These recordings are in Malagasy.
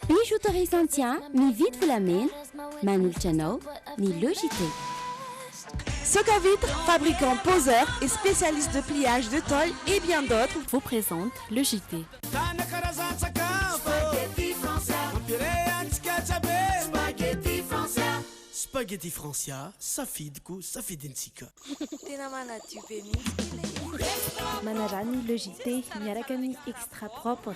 Bijouterie Santia, mividy volamena, manolotra anao ny Logité. Soca Vitre, fabricant poseur et spécialiste de pliage de tôle et bien d'autres, vous présente Logité. Spaghetti Francia, safidiko, safidintsika. Tena manadio be mihitsy. Manarany Logité miaraka amin'ny extra propre.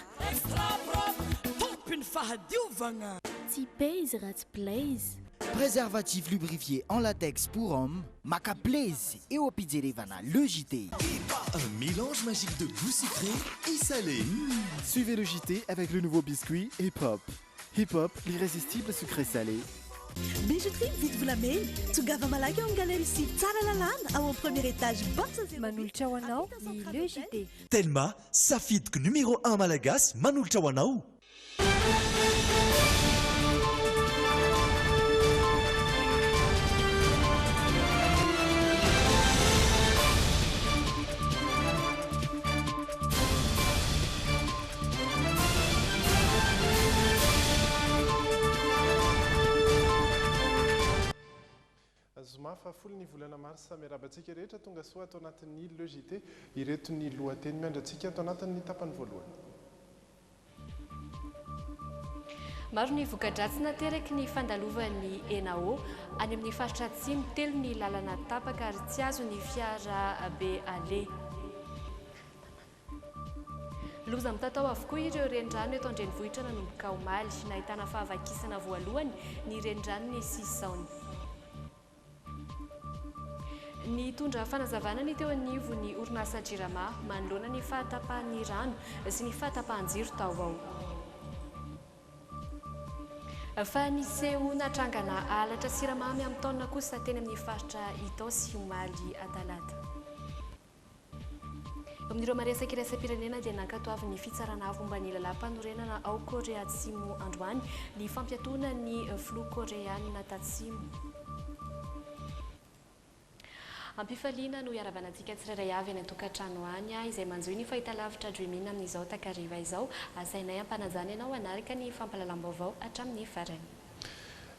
Tompiny fahadiovagna. Tsy pèse raha tsy blaze. Préservatif lubrifié en latex pour hommes, Maca Blaze et au Pizzerevana Le JT. Un mélange magique de goût sucré et salé. Suivez le JT avec le nouveau biscuit Hip Hop. Hip Hop, l'irrésistible sucré salé. Bijouterie vite vous la main. Tugava malaga ang galerie si Tsaralalan au premier étage. Manolotra ho anao ny Le JT. Telma, safidiko numéro 1 malagasy manolotra ho anao. Fafolo ny volana marsa miarabantsika rehetra tonga soa atao anatin'ny Logité ireto ny lohateny miandratsika atao anatin'ny tapany voalohany. Maro ny voka-dratsy nateraky ny fandalovan'ny ENAO any amin'ny faritra atsimo telo ny lalana tapaka ary tsy azo ny fiara be ale. Loza mitatao avokoa ireo renirano eto an-drenivohitra nanomboka omaly nahitana fahavakisana voalohany ny renirano ny Sisaony. Ny tondra fanazavana ny teo anivo ny orinasa Jirama manoloana ny fahatapahan'ny rano sy ny fahatapahan-jiro tao ao. Fa niseho natrangana alatra siramamy amin'ny taona kosa teny amin'ny faritra Itao sy Omaly Atalata. Amin'ireo maresaka iraisam-pirenena dia nankatoavy ny fitsarana fomba ny lalam-panorenana ao Korea Atsimo androany ny fampiatoana ny filoha koreana tatsimo. Ampifaliana no iaravanantsika tsirairay avy any an-tokantrano any izay manjohy ny fahitalavitra Dreamina amin'izao takariva izao asainay ampanajana ianao anaraka ny fampalalam-baovao hatramin'ny farany.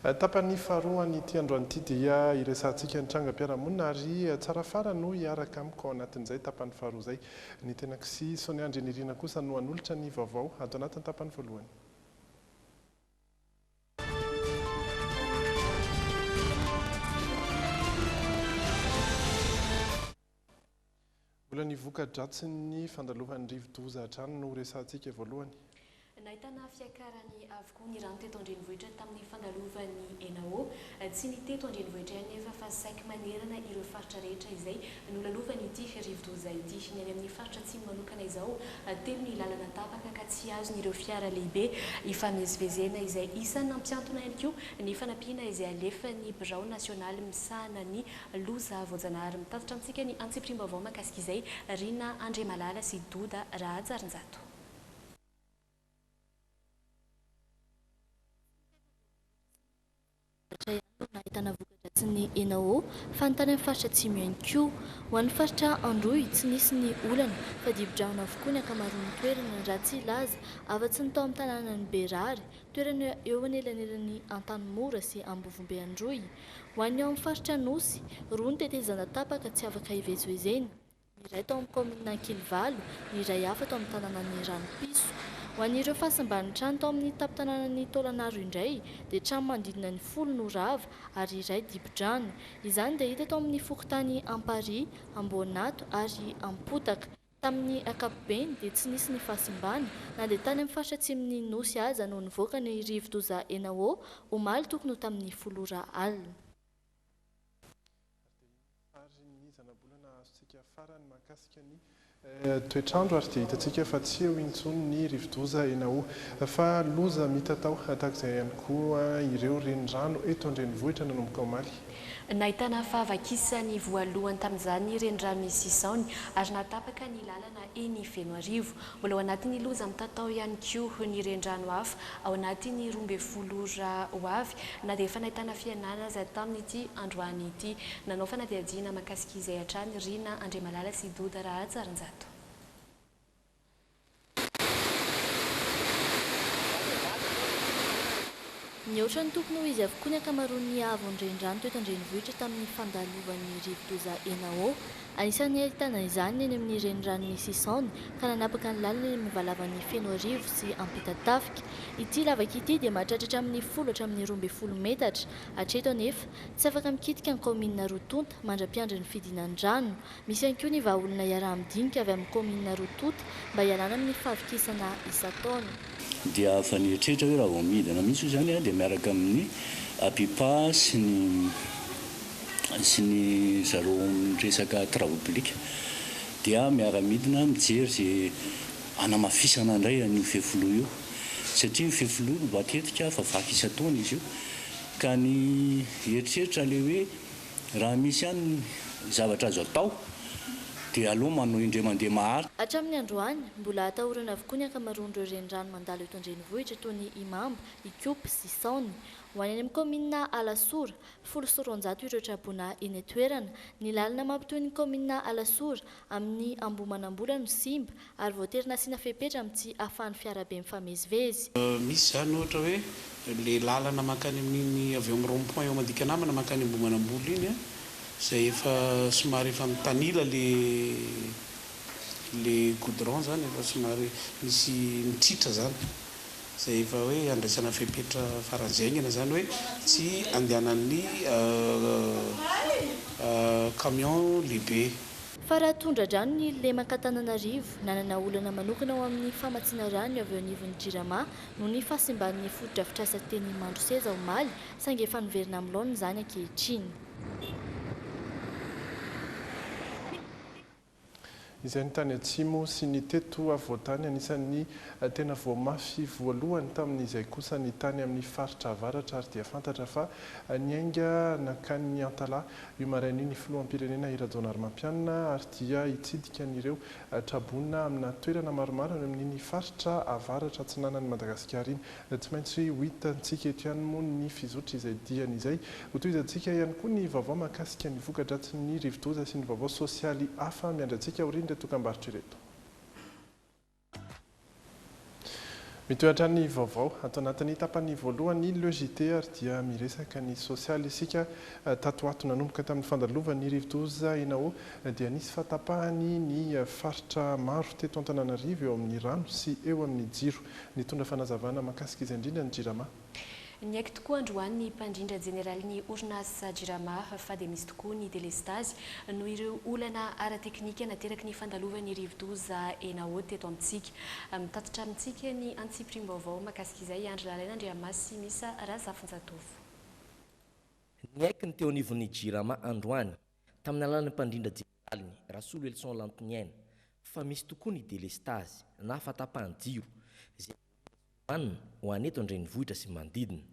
Tapany faharoa an'ity androany ity dia iresantsika ny trangam-piarahamonina ary tsara fara no hiaraka amiko ao anatin'izay tapany faharoa izay ny tenakisy Sonia Andrenirina kosa no hanolotra ny vaovao ato anatin'ny tapany voalohany. Mbola ny voka-dratsy ny fandalovan'ny rivo-doza hatrany no resantsika voalohany. Nahitana fiakarany avokoa ny rano teto an-drenivohitra tamin'ny fandalovan'ny ENAO tsy ny teto an-drenivohitra nefa fa saika manerana ireo faritra rehetra izay nolalovan'ny ity rivo-doza ity ny any amin'ny faritra atsimo manokana izao telo ny lalana tapaka ka tsy azon'ireo fiara lehibe ifamezivezena izay isan'ny nampiantona ihany koa ny fanampiana izay alefan'ny birao nasionaly misahana ny loza voajanahary mitatitra amintsika ny antsipirim-baovao mahakasika izay Rina Andremalala sy Doda Rahajarinjato. Nahitana voka-dratsy ny ENAO fanontany amin'ny faritra atsimo ihany koa ho an'ny faritra Androy tsy nisy ny olana fa dibo-drahona avokoa ny ankamaroan'ny toerana raha tsy ilaza afa-tsy ny tao amin'ny tanànany Berary toerana eo anelanelan'ny Antanimora sy Ambovombe Androy ho an'ny ao amin'ny faritra Nosy roa ny tetezana tapaka tsy afaka hivezivezena ny iray tao amin'ny kaomina Ankilivalo ny iray hafa tao amin'ny tanànan'ny Ranopiso. Ho an'ireo fahasamban'ny trano tao amin'ny tampon-tanànan'ny Tôlanaro indray dia trano manodidina ny 10 no rava ary iray dibo-drano. Izany dia hita tao amin'ny fokontany Ampari, Amboanato ary Ampotaka. Tamin'ny ankapobeny dia tsy nisy ny fahasimbana na dia tany amin'ny faritra atsimon'ny Nosy aza no nivoaka ny rivo-doza ENAO omaly tokony ho tamin'ny 10 alina. Toetrandro ary dia hitantsika fa tsy eo intsony ny rivo-doza ENAO fa loza mitatao tahak'izay ihany koa ireo renirano eto an-drenivohitra nanomboka omaly. Nahitana fahavakisany voalohany tamin'izany renirano ny Sisaony ary natapaka ny lalana eny Fenoarivo. Mbola ao anatin'ny loza mitatao ihany koa ny renirano hafa ao anatin'ny 12 ho avy na dia efa nahitana fianana izay tamin'ity androany ity. Nanao fanadihadiana mahakasika izay hatrany Rina Andremalala sy Doda Rahajarinjato. Mihoatra ny tokony ho izy avokoa ny ankamaroan'ny avondrendrano toeto andrenivohitra tamin'ny fandalovan'ny rivodoza ENAO. Anisan'ny ahitana izany eny amin'ny renirano misy Isaony ka nanapaka ny lalana eny amin'ny valavan'ny Fenoarivo sy Ampitatafika. Ity lavaka ity dia mahatratratra amin'ny 10 hatramin'ny 12 metatra. Hatreto anefa tsy afaka mikitika ny kominina Rotonta mandra-piandry ny fidinan-drano. Misy ihany koa ny vahaolona iaraha-midinika avy amin'ny kominina Rotonta mba hialana amin'ny fahavokisana isan-taona. Dia faneritretra hoe raha vao midina mihitsy zany dia miaraka amin'ny apipa sy ny zaro resaka travaux publics dia miara-midina mijery zay anamafisana indray ny fefoloha io satria ny fefoloha matetika fa vaky isan-taona izy io ka ny eritreritra le hoe raha misy ihany zavatra azo atao dia aloha manao indray mandeha mahary. Hatramin'ny androany mbola atahorana avokoa ny ankamaroan'ireo renirano mandalo eto andrenivohitra toy ny Imamba, Ikopa sy Isaony. Ho any amin'ny kominina Alasora 100 ireo trabona eny toerana. Ny lalana mampitohy ny kominina Alasora amin'ny Ambomanambola no simba ary voatery nasiana fepetra amin'ny tsy ahafahan'ny fiarabe mifamezivezy. Misy zany ohatra hoe le lalana makany amin'ny avy amin'ny rond-point eo Madika namana makany Ambomanambola iny zay efa somary efa mitanila le goudron zany efa somary misy mitritra zany zay efa hoe andraisana fepetra faranjaingana zany hoe tsy andehanan'ny camion lehibe. Fa raha tondra-drano ny Lemaka-Tananarivo nanana olana manokana ao amin'ny famatsiana rano avy eo anivon'ny Jirama noho ny fahasimban'ny foto-drafitrasa teny Mandroseza omaly saingy efa niverina amin'ny laona izany ankehitriny. Izay ny tany atsimo sy ny teto avoatany anisan'ny tena voamafy voalohany tamin'izay kosa ny tany amin'ny faritra avaratra ary dia fantatra fa ny ainga nakany Antala io maraina io ny filoham-pirenena Irajonarmampianina ary dia hitsidika an'ireo trabona amina toerana maromaro amin'iny faritra avaratra atsinanan'ny Madagasikara iny. Tsy maintsy ho hitantsika eto ihany moa ny fizotra izay dian'izay. Ho tohizantsika ihany koa ny vaovao mahakasika ny voka-dratsin'ny rivodoza sy ny vaovao sosialy hafa miandrantsika aoriana tokambarotra ireto. Mitohatra ny vaovao ato anatin'ny tapany voalohany logité ary dia miresaka ny sosialy isika tatoato nanomboka tamin'ny fandalovan'ny rivodoza ENAO dia nisy fatapahany ny faritra maro teto Antananarivo eo amin'ny rano sy eo amin'ny jiro. Nitondra fanazavana mahakasika izay indrindra ny Jirama. Ny aiky tokoa androany ny mpandrindra jeneraly ny orinasa Jirama fa dia misy tokoa ny delestazy no ireo olana ara-teknika nateraky ny fandalovan'ny rivodoza ENAO teto amintsika. Mitatitra amintsika ny antsipirim-baovao mahakasika izay Andry Lalaina Andriamasy Misa Razafinjatovo. Ny aiky ny teo anivon'ny Jirama androany tamin'ny alalan'ny mpandrindra jeneraliny Rasolo Elson Lantoniaina fa misy tokoa ny delestazy na fatapahan-jiro ho aneto andrenivohitra sy mandidina.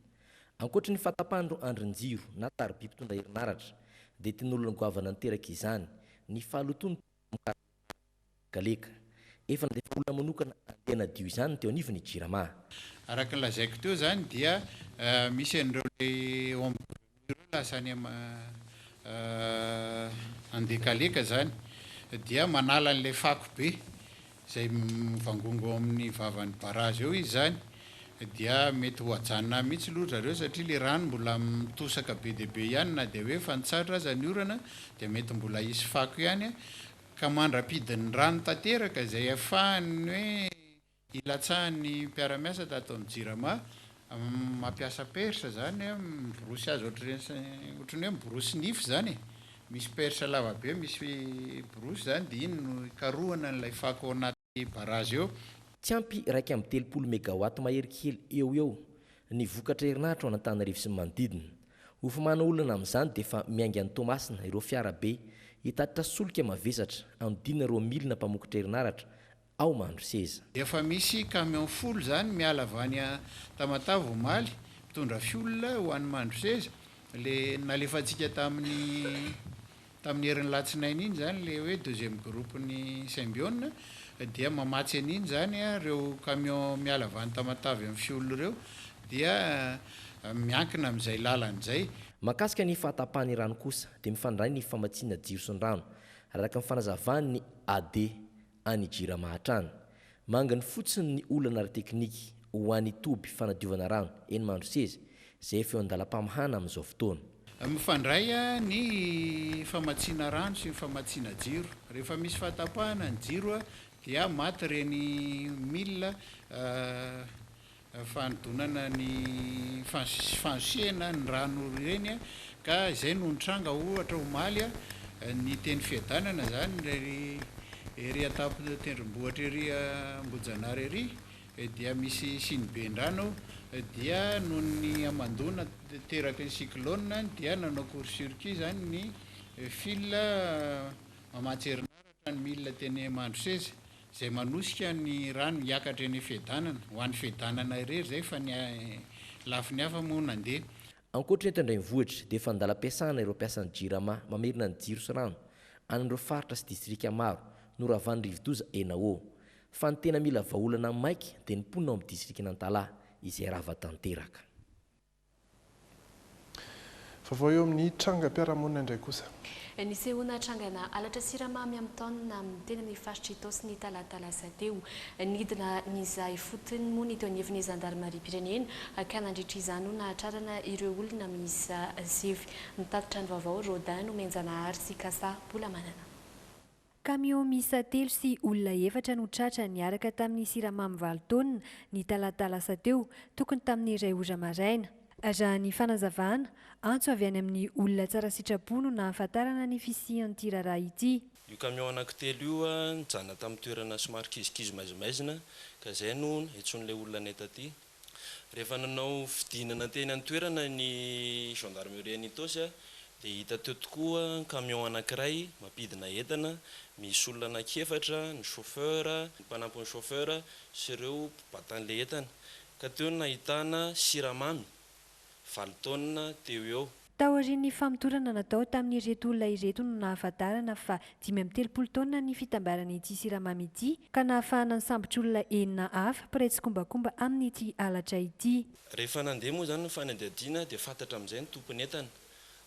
Ankoatra ny fatapahandro andrin-jiro na tariby mpitondra herinaratra dia tian'olona goavana niteraka izany ny fahalotony galeka efa nandefa olona manokana andehana dio izany teo anivon'ny Jirama. Araka ny lazaiko teo zany dia misy an'ireo le lasany andekaleka zany dia manala an'ilay fako be zay mivangongo amin'ny vavan'ny barazy eo izy zany dia mety ho ajanona mihitsy aloha zareo satria le rano mbola mitosaka be dia be ihany na dia hoe fantsatra aza ny orana dia mety mbola hisy fako ihany ka mandra-pidin'ny rano tanteraka izay ahafahany hoe ilatsahan'ny mpiara-miasa tato amin'ny Jirama mampiasa persa zany miborosy azy ohatran'ny hoe miborosy nify zany misy persa lavabe misy borosy zany dia iny no ikarohana n'ilay fako anaty barazy eo. Tsy ampy 130 megawatt maherikely eo ny vokatra herinaratra ao Antananarivo sy manodidina. Ho famana olona amin'izany dia efa miainga ny Tomasina ireo fiarabe hitatitra solika mavesatra anodinina ireo milina mpamokotra herinaratra ao Mandroseza. Efa misy camion folo zany miala avy any Tamatave omaly mitondra fiolona ho any Mandroseza le nalefantsika tamin'ny herin'ny latsinainy iny zany le hoe deuxième groupe ny Symbione dia mamatsy an'iny zany ireo camion miala avy any Tamatave amin'ny fiolona ireo dia miankina amin'izay lalan'izay. Mahakasika ny fahatapahany rano kosa dia mifandray ny famatsiana jiro sy ny rano araka ny fanazavany AD any Jirama hatrany. Mangany fotsiny ny olana ara-teknika ho an'ny toby fanadiovana rano eny Mandroseza zay feo andalam-pamahana amin'izao fotoana. Mifandray ny famatsiana rano sy ny famatsiana jiro. Rehefa misy fahatapahana ny jiro dia maty reny mila fanodonana ny fanosehana ny rano reny ka izay no nitranga ohatra omaly ny teny fiadanana zany ery atapo tendrombohatra ery Ambojanary ery dia misy siniben-drano dia noho ny amandona teraka ny cyclone dia nanao court-circuit zany ny fil mamatsy herinaratra ny mila teny Mandroseza zay manosika ny rano hiakatra eny fiadanana ho an'ny fiadanana irery zay fa ny lafiny hafa moa nandeha. Ankoatra eto an-drenivohitra dia efa andalam-piasana ireo mpiasan'ny JIRAMA mamerina ny jiro sy rano an'ireo faritra sy distrika maro noravan'ny Rivodoza ENAO. Fa ny tena mila vahaolana maiky dia ny mponina ao amin'ny distrika Nantalahy izay rava tanteraka. Vaovao eo amin'ny trangam-piarahamonina indray kosa. Nisehoana trangana alatra siramamy amin'ny taonina amin'ny tena ny faritra Itosy ny talatalasa teo. Nidina nyizay fotony moa ny teo anivon'ny Zandarmaria-pirenena ka nandritra izany ho nahatrarana ireo olona miisa 7. Nitatitra ny vaovao Rodin Menjanahary sy Kasa Bolamanana. Camion miisa 3 sy olona 4 no tratra niaraka tamin'ny siramamy 7 taonina ny talatalasa teo, tokony tamin'ny iray ora maraina. Raha ny fanazavana, antso avy any amin'ny olona tsara sitrapo no nahafantarana ny fisian'ity raharaha ity. Io camion anankitelo io nijanona tamin'ny toerana somary kizikizy maizimaizina ka izay no etson'ilay olona netaty. Rehefa nanao fidinana teny amin'ny toerana ny gendarmerie ny Itosy dia hita teo tokoa camion anankiray mampidina entana, misy olona anankefatra, ny chauffeur, ny mpanampy ny chauffeur sy ireo mpibatan'ilay entana. Ka teo nahitana siramamy 7 taonina teo eo. Taorian'ny famotorana natao tamin'ny ireto olona ireto no nahafantarana fa 530 taonina ny fitambaran'ity siramamy ity ka nahafahana ny sambotr'olona 9 hafa mpiray tsy kombakomba amin'ity alatra ity. Rehefa nandeha moa zany ny fanadihadiana dia fantatra amin'izay ny tompony entana.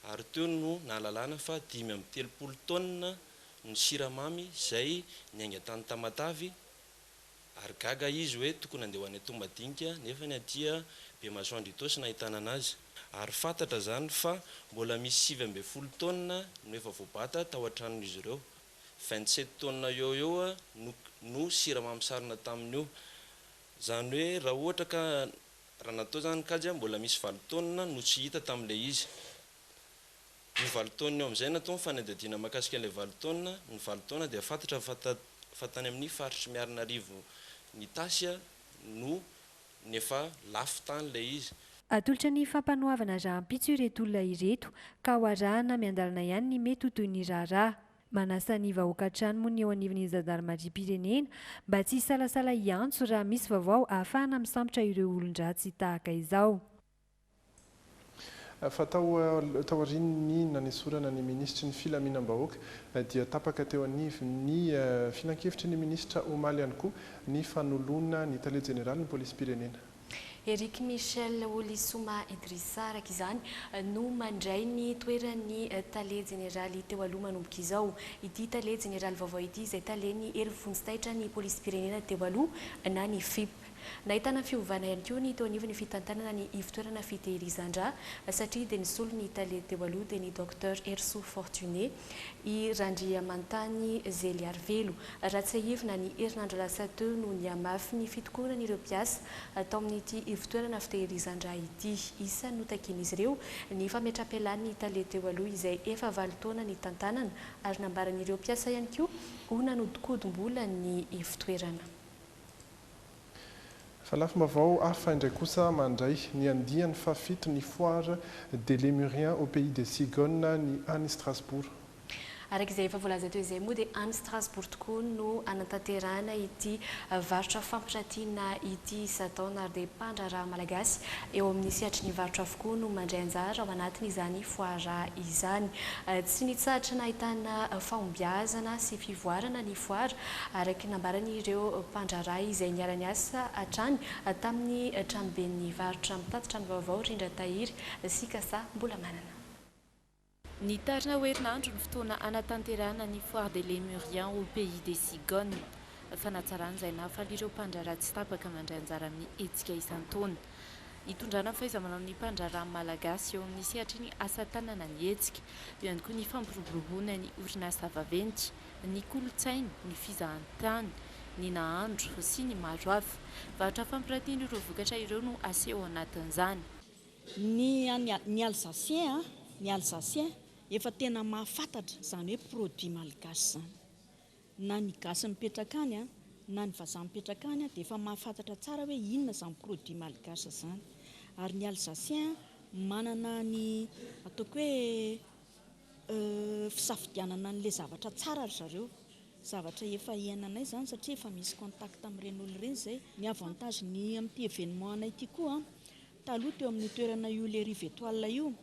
Ary teo no nahalalana fa 530 taonina ny siramamy izay niainga tany Tamatavy ary gaga izy hoe tokony andeha ho any Tombadinika nefa ny atia Bemasoandro Itosy nahitana anazy. Ary fantatra zany fa mbola misy 20 taonina no efa voabata tao an-tranon'izy ireo. 27 taonina eo no siramamy sarina tamin'io. Zany hoe raha ohatra ka raha natao zany kajy mbola misy 7 taonina no tsy hita tamin'ilay izy. Ny 7 taonina eo amin'izay natao fanadihadiana mahakasika ilay 7 taonina, ny 7 taonina dia fantatra fa tany amin'ny faritry Miarinarivo ny Tasy no nefa lafo tany ilay izy. Atolotra ny fampanohavana rahampitso ireto olona ireto ka ho arahana miandalana ihany ny mety ho toy ny raharaha. Manasa ny vahoaka an-trano moa ny eo anivon'ny Zandarmaria-pirenena mba tsy hisalasala iantso raha misy vaovao ahafahana misambotra ireo olon-dratsy tahaka izao. Fa taorian'ny nanesorana ny ministry ny filaminam-bahoaka dia tapaka teo anivon'ny finan-kevitry ny ministra Omaly ihany koa ny fanoloana ny tale jeneraly ny polisy pirenena. Eric Michel Olisoma Idrissa araka izany no mandray ny toeran'ny tale jeneraly teo aloha manomboka izao. Ity tale jeneraly vaovao ity izay taleny hery vonjitaitra ny polisy pirenena teo aloha na ny FIP. Nahitana fiovana ihany koa ny teo anivon'ny fitantanana ny ivitoerana fitehirizan-drà satria dia nisolo ny tale teo aloha dia ny Dr Erso Fortuné i Randriamantany Zeliarvelo. Raha tsy ahivina ny herinandro lasa teo no niamafy ny fitokonana ireo mpiasa tao amin'ity ivitoerana fitehirizan-drà ity. Isany no takian'izy ireo ny fametra-pialan'ny tale teo aloha izay efa 9 taona ny tantanana ary nambaran'ireo mpiasa ihany koa ho nanodikodimbola ny ivitoerana. Fa lafim-baovao hafa indray kosa mandray ny andiany fafito ny foire de Lémurien au pays des Cigognes ny any Strasbourg. Araka izay efa voalaza teo izay moa dia any Strasbourg tokoa no anatanterahana ity varotra fampirantiana ity isataona ary dia mpandraharaha malagasy eo amin'ny sehatry ny varotra avokoa no mandray anjara ao anatin'izany foire izany. Tsy nitsahatra nahitana fahombiazana sy fivoarana ny foire araka nambaran'ireo mpandraharaha izay niara-niasa hatrany tamin'ny tranoben'ny varotra mitatitra ny vaovao Rindra Tahiry sy Kasa Bolamanana. Ny tarina ho herinandro ny fotoana anatanterahana ny foire de Lémurien au pays des Cigognes. Fanatsaran'izay nahafaly ireo mpandraharaha tsy tapaka mandray anjara amin'ny hetsika isan-taona. hitondrana fahaiza-manao ny mpandrarano malagasy eo amin'ny sehatra ny asa tanana ny hetsika, eo ihany koa ny fampiroboroboana ny orinasa vaventy, ny kolotsainy, ny fizahantany, ny nahandro sy ny maro hafa. Varotra fampiratiana ireo vokatra ireo no aseho anatin'izany. Ny alsacien, efa tena mahafantatra izany hoe produit malagasy zany. Na ny gasy mipetraka any na ny vazaha mipetraka any dia efa mahafantatra tsara hoe inona izany produit malagasy zany. Ary ny alsacien manana ny ataoko hoe fisafidianana an'ilay zavatra tsara ry zareo, zavatra efa iainanay zany satria efa misy contact amin'ireny olona ireny zay. Ny avantage ny amin'ity événement anay ity koa taloha teo amin'ny toerana io le Rive Étoile io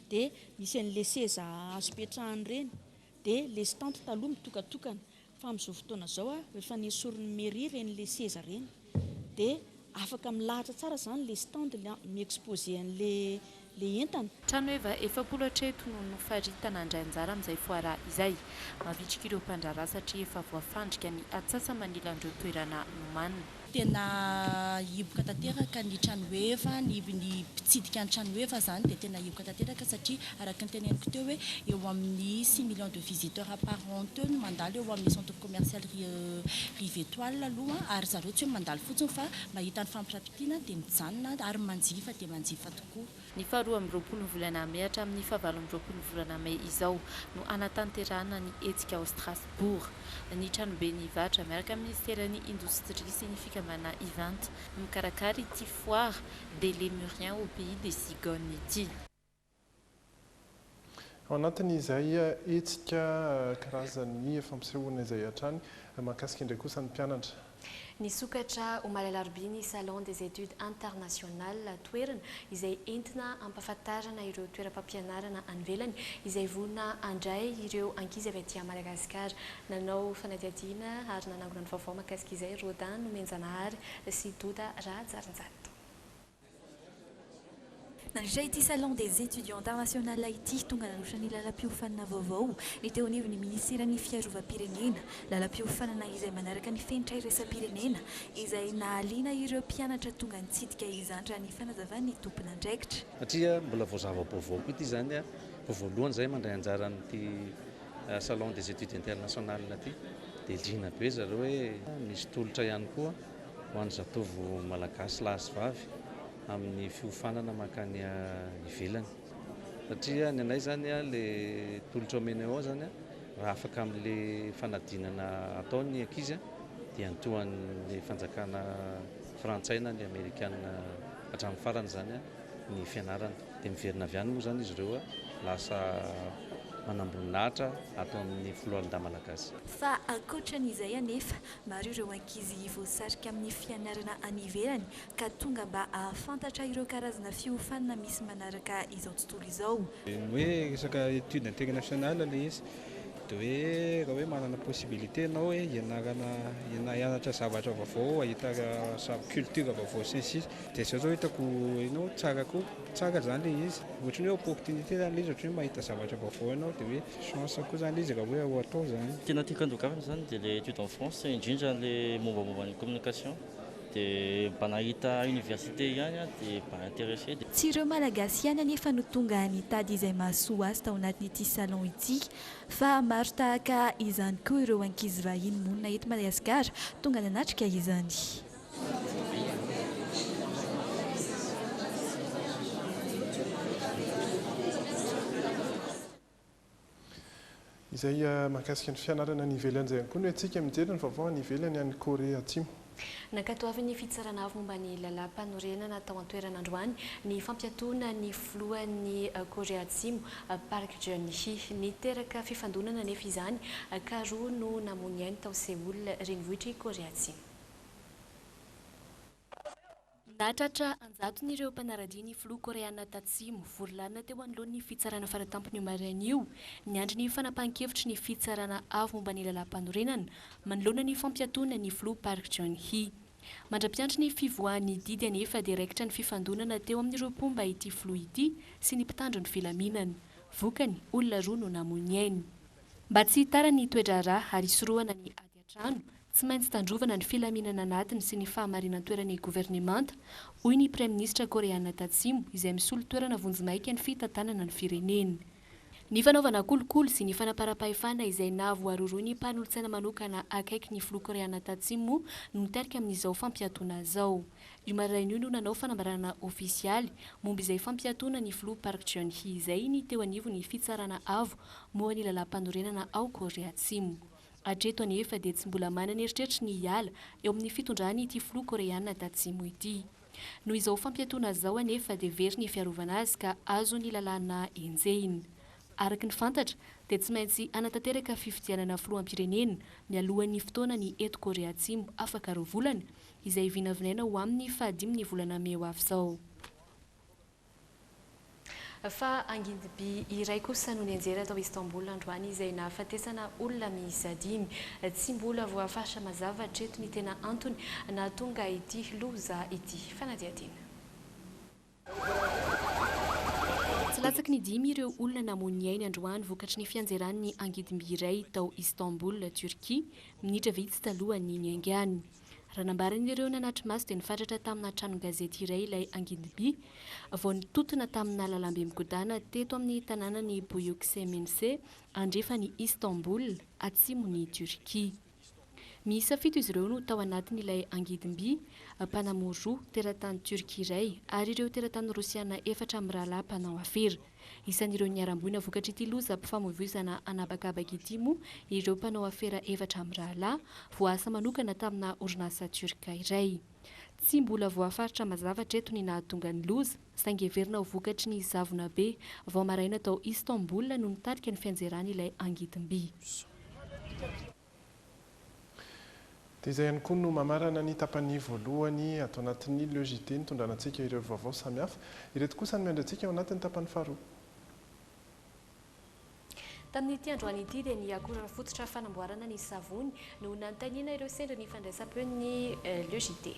dia misy an'le seza azo petrahany reny, dia le stand taloha mitokatokana, fa amin'izao fotoana zao efa nesoriny mairie reny le seza reny, dia afaka milahatra tsara zany le stand mi-exposé an'le entana. Trano efa efapolo-treto no nofaritana andray-anjara amin'izay foara izay. Mavitrika ireo mpandrara satria efa voafandrika ny atsasa manilan'ireo toerana nomanina. Tena hiboka tanteraka ny tranoeva, ny mpitsidika ny tranoeva zany dia tena hiboka tanteraka satria araka ny teneniko teo hoe eo amin'ny 6 millions de visiteurs par an teo no mandalo eo amin'ny centre commercial Rive Étoile aloha, ary zareo tsy hoe mandalo fotsiny fa mahita ny fampiratiana dia mijanona ary manjifa dia manjifa tokoa. Ny 12 volana May hatramin'ny 19 volana May izao no anatanterahana ny hetsika ao Strasbourg. Ny tranobe ny vatra miaraka amin'ny ministeran'ny indostrie sy ny fikambanana Ivante mikarakara ity foire des Lémuriens au pays des Cigognes ity. Ao anatin'izay hetsika karazany fampisehoana izay hatrany mahakasika indray kosa ny mpianatra. Ny sokatra ho Malalaroby ny Salon des études internationales toerana izay entina ampahafantarana ireo toeram-pampianarana any ivelany izay vonona andray ireo ankizy avy aty Madagasikara. Nanao fanadihadiana ary nanangona ny vaovao mahakasika izay Rodin Nomenjanahary sy Doda Rajarinjato. Nandritra ity salon des étudiants internationales ity tonga nanosra ny lalam-piofanana vaovao ny teo anivon'ny ministeran'ny fiarovam-pirenena, lalam-piofanana izay manaraka ny fenitra iraisam-pirenena izay nahaliana ireo mpianatra tonga nitsidika izany raha ny fanazavan'ny tompon'andraikitra. Satria mbola voazava-baovao koa ity zany voalohany zay mandray anjara n'ity salon des études internationales ity dia liana be zareo hoe misy tolotra ihany koa ho an'ny zatovo malagasy lahy sy vavy amin'ny fiofanana makany ivelany, satria ny anay zany le tolotra omeny ao zany raha afaka amin'le fanadinana ataony ankizy dia antohan'ny fanjakana frantsay na ny amerikana hatramin'ny farany zany ny fianarana, dia miverina avy any moa zany izy ireo lasa manamboninahitra atao amin'ny foloalinda malagasy. Fa ankoatran'izay anefa maro ireo ankizy voasarika amin'ny fianarana any ivelany ka tonga mba ahafantatra ireo karazana fiofanana misy manaraka izao tontolo izao. Hoe resaka étude internationale le izy dia hoe raha hoe manana possibilité anao hoe hianatra zavatra vaovao, ahita culture vaovao sy ny sisa, dia izao zao hitako ianao tsara zany le izy, ohatra ny hoe opportunité zany le izy, ohatra ny mahita zavatra vaovao ianao dia hoe chance koa zany le izy raha hoe ao atao zany. Tena tiako andokafana zany dia le étude en France indrindra le mombamomba ny communication dia mba nahita université ihany dia mba intéressé. Tsy ireo malagasy ihany anefa no tonga nitady izay mahasoa azy tao anatin'ity salon ity, fa maro tahaka izany koa ireo ankizy vahiny monina eto Madagasikara tonga nanatrika izany. Izay mahakasika ny fianarana ny ivelany izay koa no antsika mijery ny vaovao ny ivelany any Korea Atsimo. Nankatoavin'ny fitsarana avy momba ny lalam-panorenana natao an-toerana androany ny fampiatoana ny filohan'ny Korea Atsimo Park Geun-hye niteraka fifandonana nefa izany ka roa no namony ainy tao Seoul renivohitry Korea Atsimo. Natratra anjaton'ireo mpanaradiany filoha koreana tatsimo vorilana teo anoloan'ny fitsarana faratampony maranio ny andrin'ny fanapahan-kevitry ny fitsarana avy momba ny lalam-panorenana manoloana ny fampiatoana ny filoha Park Geun-hye. Mandra-piantry ny fivoahan'ny didy anefa dia raikitra ny fifandonana teo amin'ireo mpomba ity filoha ity sy ny mpitandro ny filaminana. Vokany olona roa no namony ainy. Mba tsy hitara ny toedrarà ary isorohana ny ady an-trano tsy maintsy tandrovana ny filaminana anatiny sy ny fahamarinantoerany gouvernemanta hoy ny prime ministre koreana tatsimo izay misolo toerana vonjimaika ny fitantanana ny fireneny. Ny fanaovana kolokolo sy ny fanaparam-pahefana izay nahavoaroroa ny mpanolotsaina manokana akaiky ny filoha koreana tatsimo no miteraka amin'izao fampiatona zao. Io maraina io no nanao fanambarana ofisialy momba izay fampiatona ny filoha Park Geun-hye izay ny teo anivo ny fitsarana avo moa ny lalam-panorenana ao Korea Atsimo. Hatreto anefa dia tsy mbola manana eritreritry ny hiala eo amin'ny fitondrany ity filoha koreana tatsimo ity. Noho izao fampiatona zao anefa dia very ny fiarovana azy ka azo ny lalàna enjehiny. Araka ny fantatra dia tsy maintsy anatanteraka fifidianana filoham-pirenena mialohan'ny fotoana ny eto Korea Atsimo afaka roa volana izay vinavinaina ho amin'ny 15 volana May ho avy izao. Fa angidim-by iray kosa no nianjera atao Istanbul androany izay nahafatesana olona miisa 5 tsy mbola voafahatra mazava hatreto ny tena antony nahatonga ity loza ity fanadihadiana. Tsy latsaky ny 5 ireo olona namony ainy androany vokatry ny fianjeran'ny angidim-by iray tao Istanbul, Turquie, minitra vitsy talohan'ny niaingany. Raha nambaran'ireo nanatry maso dia nifatratra tamina trano gazety iray ilay angidim-by vao nitotona tamina lalambe migodana teto amin'ny tanànany Büyükçenmece andrefany Istanbul atsimon'ny Turquie. Miisa 7 izy ireo no tao anatin'ilay angidim-by, mpanamory 2 teratany Turquie iray ary ireo teratany Rosiana 4 amin'ny rahalahy mpanao afera. Isan'ireo niaramboina vokatry ity loza mpifamoivoizana anabakabaka ity moa ireo mpanao afera 4 amin'ny rahalahy voasa manokana tamina orinasa turka iray. Tsy mbola voafaritra mazavatra eto ny nahatonga ny loza saingy heverina ho vokatry ny zavona be vao maraina tao Istanbul no nitarika ny fianjerany ilay angidim-by. Dia izay ihany koa no mamarana ny tapany voalohany atao anatin'ny logité nitondranantsika ireo vaovao samihafa. Ireto kosa ny miandrantsika ao anatin'ny tapany faharoa. Tamin'ity androany ity dia ny akora fototra fanamboarana ny savony no nanontaniana ireo sendra ny fandraisam-peon'ny logité.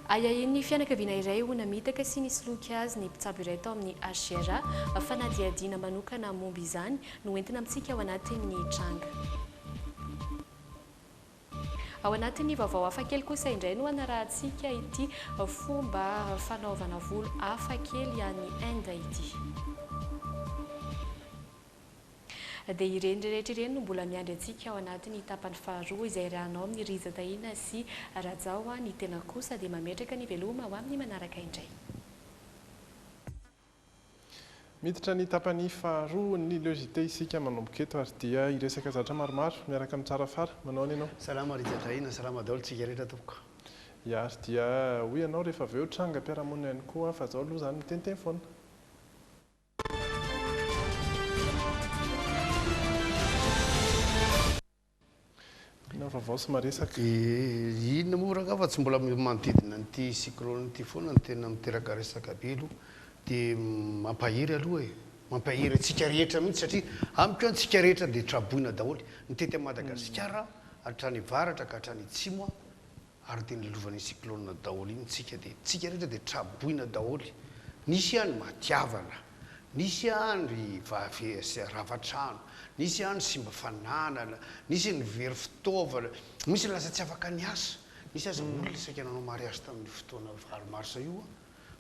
Ayahin'ny fianakaviana iray ho namitaka sy nisy loky azy ny mpitsabo iray tao amin'ny HCR fanadihadiana manokana momba izany no entina amintsika ao anatin'ny tranga. Ao anatin'ny vaovao hafakely kosa indray no anarahantsika ity fomba fanaovana volo hafakely any Inde ity. Dia ireny rehetra ireny no mbola miandry antsika ao anatin'ny tapany faharoa izay rahanao amin'ny Riza Tahina sy Rajaoa ny tena kosa dia mametraka ny veloma ho amin'ny manaraka indray. Miditra ny tapany faharoa ny logité isika manomboka eto ary dia iresaka zatra maromaro miaraka amin'ny tsara fara. Manao any ianao? Salama Riza Tahina, salama daholo tsika rehetra tompoko. Ia ary dia hoy ianao rehefa avy eo tranga mpiaramonina ihany koa fa zao aloha zany mitenteny foana. Vaovao sy maresaka. Inona moraka fa tsy mbola manodidina n'ity cyclone ity foana ny tena miteraka resaka belo dia mampahiry aloha mampahiry antsika rehetra mihitsy satria amiko antsika rehetra dia traboina daholo nitety Madagasikara hatrany varatra ka hatrany atsimo ary dia nilovany cyclone daholo iny tsika dia tsika rehetra dia traboina daholo. Nisy ihany matiavana, nisy ihany ravatrano, nisy ihany simba fananana, nisy ny very fitaovana, misy lasa tsy afaka niasa, nisy aza olona saika nanao mariage tamin'ny fotoana valo marsa io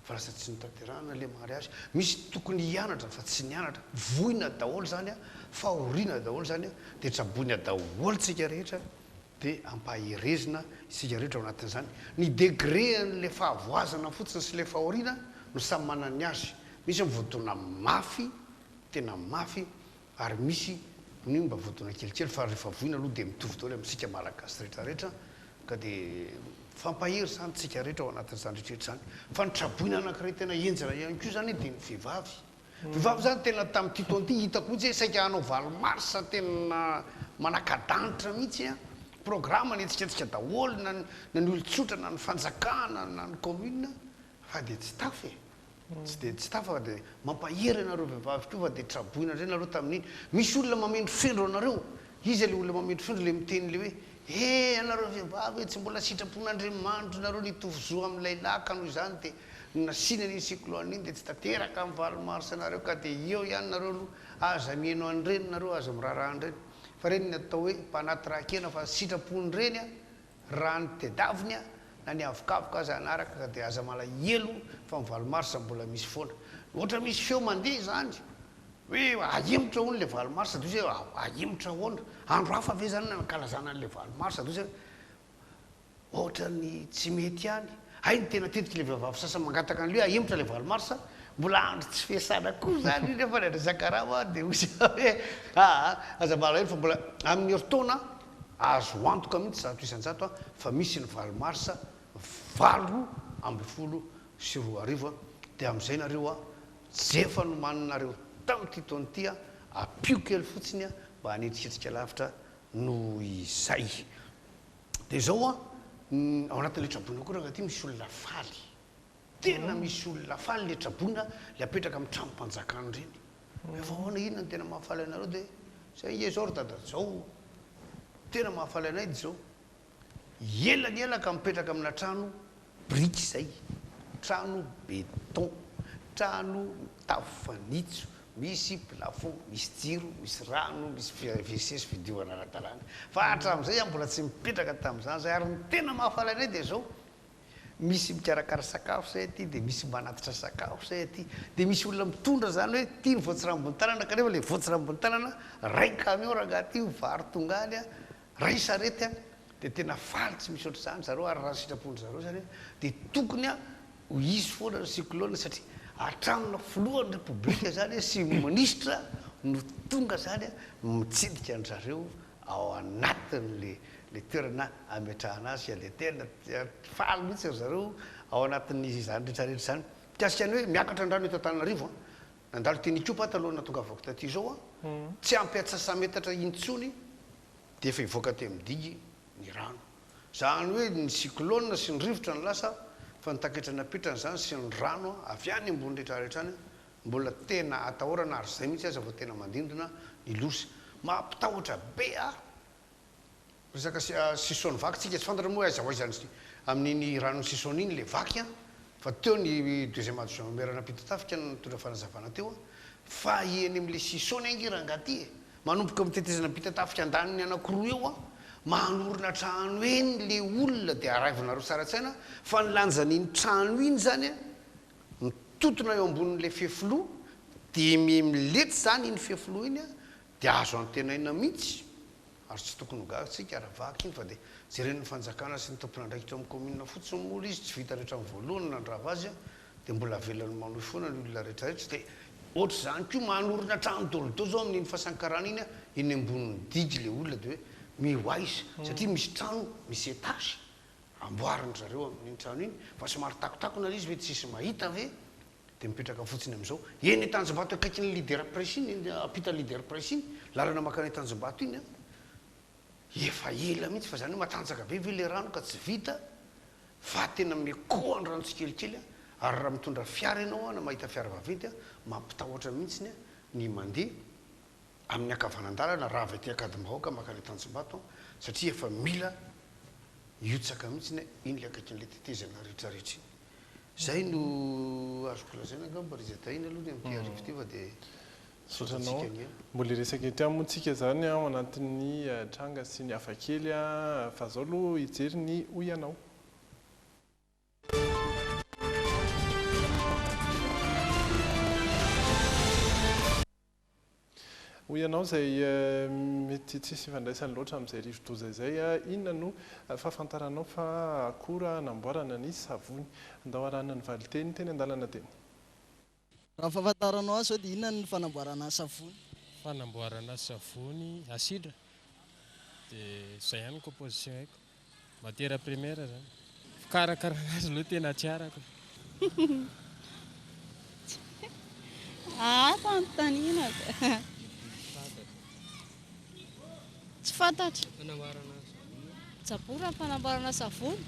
fa lasa tsy nitanterahana le mariage. Misy tokony hianatra fa tsy nianatra, voina daholo zany fahoriana daholo zany dia traboina daholo tsika rehetra dia ampahirezina isika rehetra ao anatin'izany. Ny degré an'le fahavoazana fotsiny sy le fahoriana no samy manany azy. Misy mivodona mafy, tena mafy, ary misy ny mba vodona kelikely fa rehefa voina aloha dia mitovy daholo amintsika malagasy rehetrarehetra ka dia fampahiry zany tsika rehetra ao anatin'izany rehetrarehetra zany. Fa ny traboina anankiray tena enjana ihany koa zany dia ny vehivavy. Vehivavy zany tena tamin'ity taona ity hitako mihitsy saika hanao valo marsa tena manakadanitra mihitsy programme netsikatsika daholo na ny olon-tsotra na ny fanjakana na ny commune fa dia tsy tafy tsy dia tsy tafa dia mampahery anareo vehivavy koa fa dia traboina indray nareo tamin'iny. Misy olona mamendro fendro anareo, izy le olona mamendro fendro le miteny le hoe anareo vehivavy tsy mbola sitrapon'Andriamanitra nareo nitovy zo amin'ilay laka noho izany dia nasina ny cyclone iny dia tsy tanteraka amin'ny valo marsa anareo ka dia eo ihany nareo aloha aza mihaino an'ireny nareo aza miraraha an'ireny fa reny ny atao hoe mpanaty rakena fa sitrapony reny a raha ny tedaviny a na ny avokavoka aza anaraka ka dia aza malahelo fa mivalomarsa mbola misy foana ohatra misy feo mandeha zany hoe ahemotra hono le valomarsa de hoe ahemotra hoana andro hafa ve zany nakalazana an'le valomarsa de hoe ohatra ny tsy mety ihany hay ny tena tetika le vehivavy sasa mangataka an'le hoe ahemotra le valomarsa mbola andro tsy fiasana koa zany rehefa nadrazakaraha de ozy hoe aza malahelo fa mbola amin'ny heritaona azo antoka mihitsy zato isan-jato a fa misy ny valomarsa 8 dia amin'izay nareo a jefa no maninareo tamin'ity taona ity a apio kely fotsiny a mba hanetriketrika lavitra no izay dia zao a ao anatin'le trabona koa raha ty misy olona faly tena misy olona faly le trabona le apetraka amin'ny tranom-panjakana reny efa ahoana inona ny tena mahafaly anareo dia zay ie zao ry dada zao tena mahafaly anay dia zao elany elaka mipetraka amina trano briky zay trano béton trano tafo fanitso misy plafond misy jiro misy rano misy WC sy fidiovana ara-dalàna fa hatramin'izay a mbola tsy mipetraka tamin'izany zay ary ny tena mahafaly anay dia zao misy mikarakara sakafo say aty dia misy manatitra sakafo say aty dia misy olona mitondra zany hoe tia ny voatsirambony tanana kanefa le voatsirambony tanana ray camion rangaty vary tongany a ray sarety a dia tena faly tsy misy oatra zany zareo ary raha sitrapony zareo zany dia tokony a ho izy foana ny cyclone satria atramina filohan'ny repoblika zany sy ministra no tonga zany a mitsidika an zareo ao anatin'le toerana ametrahana azy le tena faly mihitsy ry zareo ao anatin'ny zany rehetrarehetra zany tiasika ny hoe miakatra andrano eto Antananarivo nandalo teny ikopa talohana tongavako taty zao a tsy ampy atsasametatra intsony dia efa ivoaka ty amin'ny digy ny rano zany hoe ny cyclone sy ny rivotra ny lasa fa nitaketra napetrany zany sy ny rano avy any ambony rehetrarehetra any mbola tena atahorana ary zay mihitsy aza vao tena mandindrina ny losa mampitahotra be a resaka sisony vaky tsika tsy fantatra moa aiza hoaizany amin'iny ranony sisony iny le vaky a fa teo ny deuxième adjoint maire napita-tafika nitondra fanazavana teo a fa eny amin'le sisony angirangaty manomboka mitetezana pita-tafika andaniny anakiroa eo a manorina trano eny le olona dia araivonareo tsara-tsaina fa nilanjan'iny trano iny zany a mitotona eo ambonin'le fefilo dia milety zany iny fefilo iny a dia azo antenaina mihitsy ary tsy tokony hogatsika aravaky iny fa dia jeren'ny fanjakana sy ny tompona andraikitra amin'ny commune fotsiny mola izy tsy vita rehetra amin'ny voalohany nandrava azy a dia mbola velany manohy foana ny olona rehetrarehetra dia ohatra zany koa manorina trano dolodo zao amin'iny fasankarana iny a iny ambonin'ny digy le olona dia hoe mihoaiza satria misy trano misy etage amboariny zareo amin'iny trano iny fa somary takotakona le izy hoe tsisy mahita ve dia mipetraka fotsiny amin'izao eny Tanjombato akaiky ny leader presse iny apita leader presse iny lalana makany Tanjombato iny a efa ela mihitsy fa zany hoe matanjaka be ve le rano ka tsy vita fa tena mekohany rano tsikelikely a ary raha mitondra fiara ianao a na mahita fiara vaventy a mampitahotra mihitsiny a ny mandeha amin'ny akavanandalana raha avy aty akadimbahoaka makany Tanjombato satria efa mila iotsaka mihitsiny iny le akaiky n'le tetezana rehetrarehetra iny zay no azoko lazaina angamba rizata iny aloha ny amty arivo ty fa dia sotranao mbola resaka ety amontsika zany ao anatin'ny tranga sy ny hafakely a fa zao aloha hijery ny hoy anao hoy ianao zay mety tsisy fandraisany loatra amin'izay rivo-doza izay a inona no fahafantaranao fa akora namboarana ny savony andao arana ny valiteny teny andalana teny raha fahafantaranao azy sao dia inona ny fanamboarana savony fanamboarana savony asidra dia zay ihany composition haiko matière première zany fikarakarana azy aloha tena tsy arako fantanina tsy fantatry japora fanamboarana savony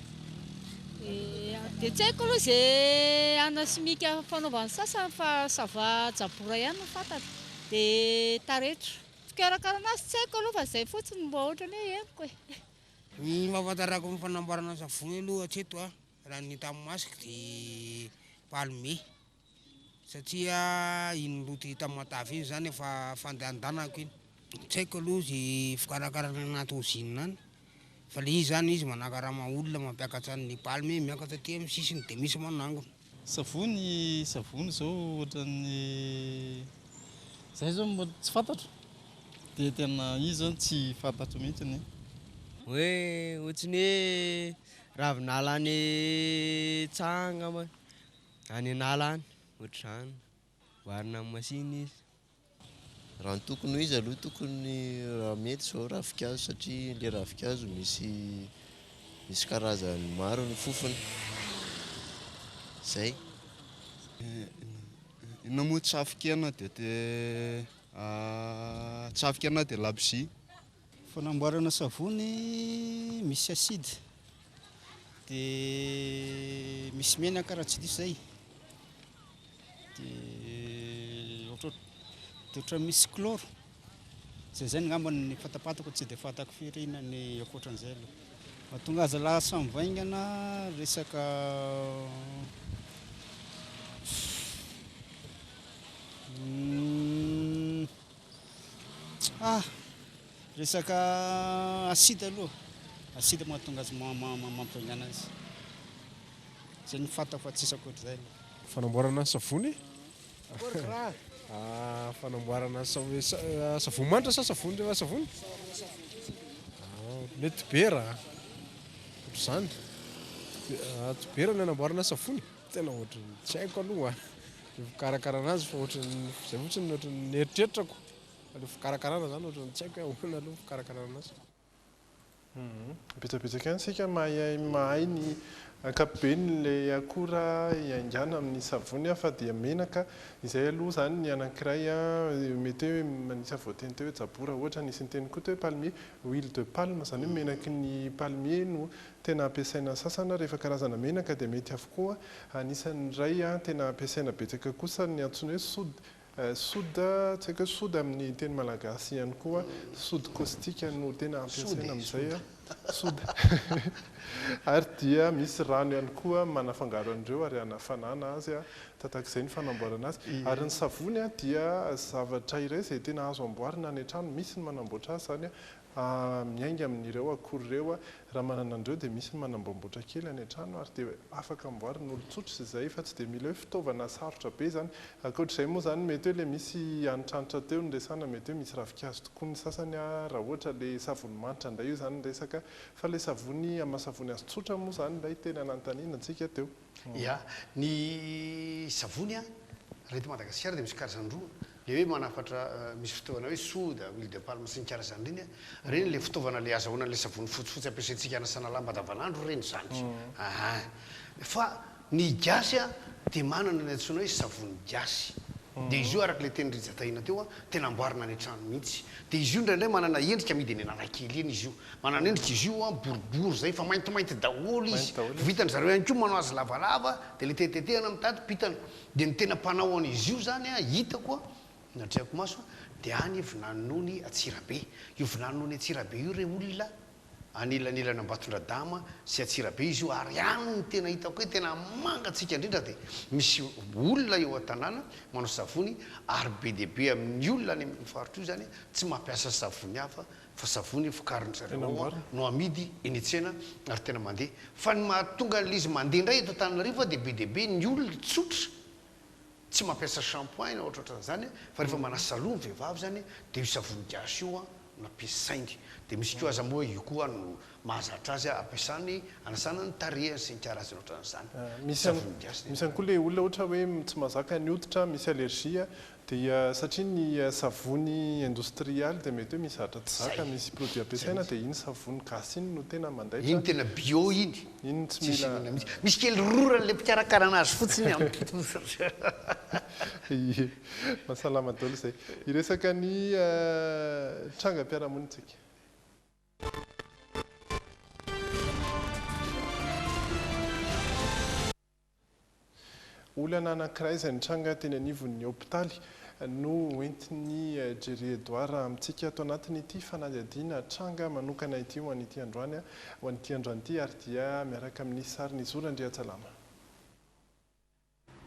dia tsy haiko aloha zay anasimika fanaovana sasany fa sava japora ihany no fantatra dia taretro fikarakarana azy tsy haiko aloha fa zay fotsiny mba ohatrany hoe henoko ny mahafantarako ny fanamboarana savony aloha hatreto a raha ny tamin'ny masika dia palme satria iny loto hita matavy iny zany efa fandehandanako iny tsy haiko aloha zy fikarakarana anaty ozinina any fa le izy zany izy manakarama olona mampiakatra ny palme miakatra aty amin'ny sisiny dia misy manangona. Savony zao ohatran'ny zay zao tsy fantatro dia tena izy zao tsy fantatro mihitsy ny hoe ohatrany hoe ravinala any tsanga ma any anala any ohatr'izany varina amin'ny masiny izy. Raha ny tokony ho izy aloha tokony raha mety zao ravikazo satria le ravikazo misy karazany maro ny fofony zay. Inona moa trafika dia labsi. Fanamboarana savony misy acide dia misy menaka raha tsy diso zay dia ohatra misy chlore zay ngamba ny fatapatako tsy dia fatako firy na ny akoatran'izay aloha. Mahatonga azy lasa mivaingana resaka resaka acide aloha, acide mahatonga azy mampivaingana azy. Zay ny fatako fa tsisy akoatr'izay. Fanamboarana savony? Fanamboarana savony manitra sa savony rehefa savony? Mety be raha ohatr'izany. Tobera ny anamboarana savony tena ohatrany tsy haiko aloha fikarakarana azy fa ohatrany zay fotsiny ohatrany eritreritrako. Le fikarakarana zany ohatrany tsy haiko ahoana aloha fikarakarana azy. Betsabetsaka ihany isika mahay ny ankapobeny akora iaingana amin'ny savony fa dia menaka izay aloha zany ny anankiray mety hoe manisa voateny teo hoe jabora ohatra nisy ny teny koa teo hoe palmier huile de palme zany hoe menaky ny palmier no tena ampiasaina sasana rehefa karazana menaka dia mety avokoa anisan'ny ray tena ampiasaina betsaka kosa ny antsoina hoe soda tsy haiko hoe soda amin'ny teny malagasy ihany koa sody caustique no tena ampiasaina amin'izay soda ary dia misy rano ihany koa manafangaro an'ireo ary anafanana azy tatak'izay ny fanamboarana azy ary ny savony dia zavatra iray izay tena azo amboarina any an-trano misy ny manamboatra azy zany miainga amin'ireo akory ireo raha manana an'ireo dia misy ny manamboamboatra kely any an-trano ary dia afaka amboarina olon-tsotra izay fa tsy dia mila hoe fitaovana sarotra be zany. Ankoatr'izay moa zany mety hoe le misy anitranitra teo ny resana mety hoe misy ravikazo tokoa ny sasany raha ohatra le savony manitra indray io zany resaka fa le savony amasavony azy tsotra moa zany ilay tena anantanina antsika teo. Ya ny savony raha eto Madagasikara dia misy karazany roa. Le hoe manafatra misy fitaovana hoe soda huile de palme sy ny karazany reny reny le fitaovana le azahoana le savony fotsifotsy ampiasaintsika anasana lamba davanandro reny zany. Fa ny gasy dia manana ny antsoina hoe savony gasy. Dia izy io araka le teny rizataina teo tena amboarina any an-trano mihitsy. Dia izy io indraindray manana endrika amidy eny ananakely eny izy io. Manana endrika izy io boribory zay fa maintimainty daholo izy. Vitany zareo ihany koa manao azy lavalava dia le tetetehana amin'ny tady pitana. Dia ny tena mpanao an'izy io zany hitako natreako maso dia any vinanony Atsirabe. Io vinanony Atsirabe io re olona anelanelana Ambatondradama sy Atsirabe izy io ary any ny tena hitako hoe tena mangatsika indrindra dia misy olona eo an-tanàna manao savony ary be dia be amin'ny olona any amin'ny faritra io zany tsy mampiasa savony hafa fa savony vokarin'ny zareo no amidy eny an-tsena ary tena mandeha. Fa ny mahatonga izy mandeha indray eto Antananarivo dia be ny olona tsotra tsy mampiasa shampoing na ohatrohatran'izany fa rehefa manasa loha ny vehivavy zany dia io savony gasy io no ampiasainy. Dia misy koa aza moa io koa no mahazatra azy ampiasany anasana ny tarehany sy ny karazany ohatran'izany. Misy ihany koa le olona ohatra hoe tsy mahazaka ny hoditra misy alergia dia satria ny savony industrial dia mety hoe misy zatra tsy zaka misy produit ampiasaina dia iny savony gasy iny no tena mandaitra. Iny tena bio iny. Iny tsy mila misy kely rorany le mpikarakarana azy fotsiny masalama daholo izay. Iresaka ny trangam-piarahamonitsika. Olana anankiray izay nitranga teny anivon'ny hopitaly no entiny Jerry Edouard amintsika ato anatin'ity fanadihadiana tranga manokana ity ho an'ity androany ho an'ity androany ity ary dia miaraka amin'ny sariny Zorandriatsalama.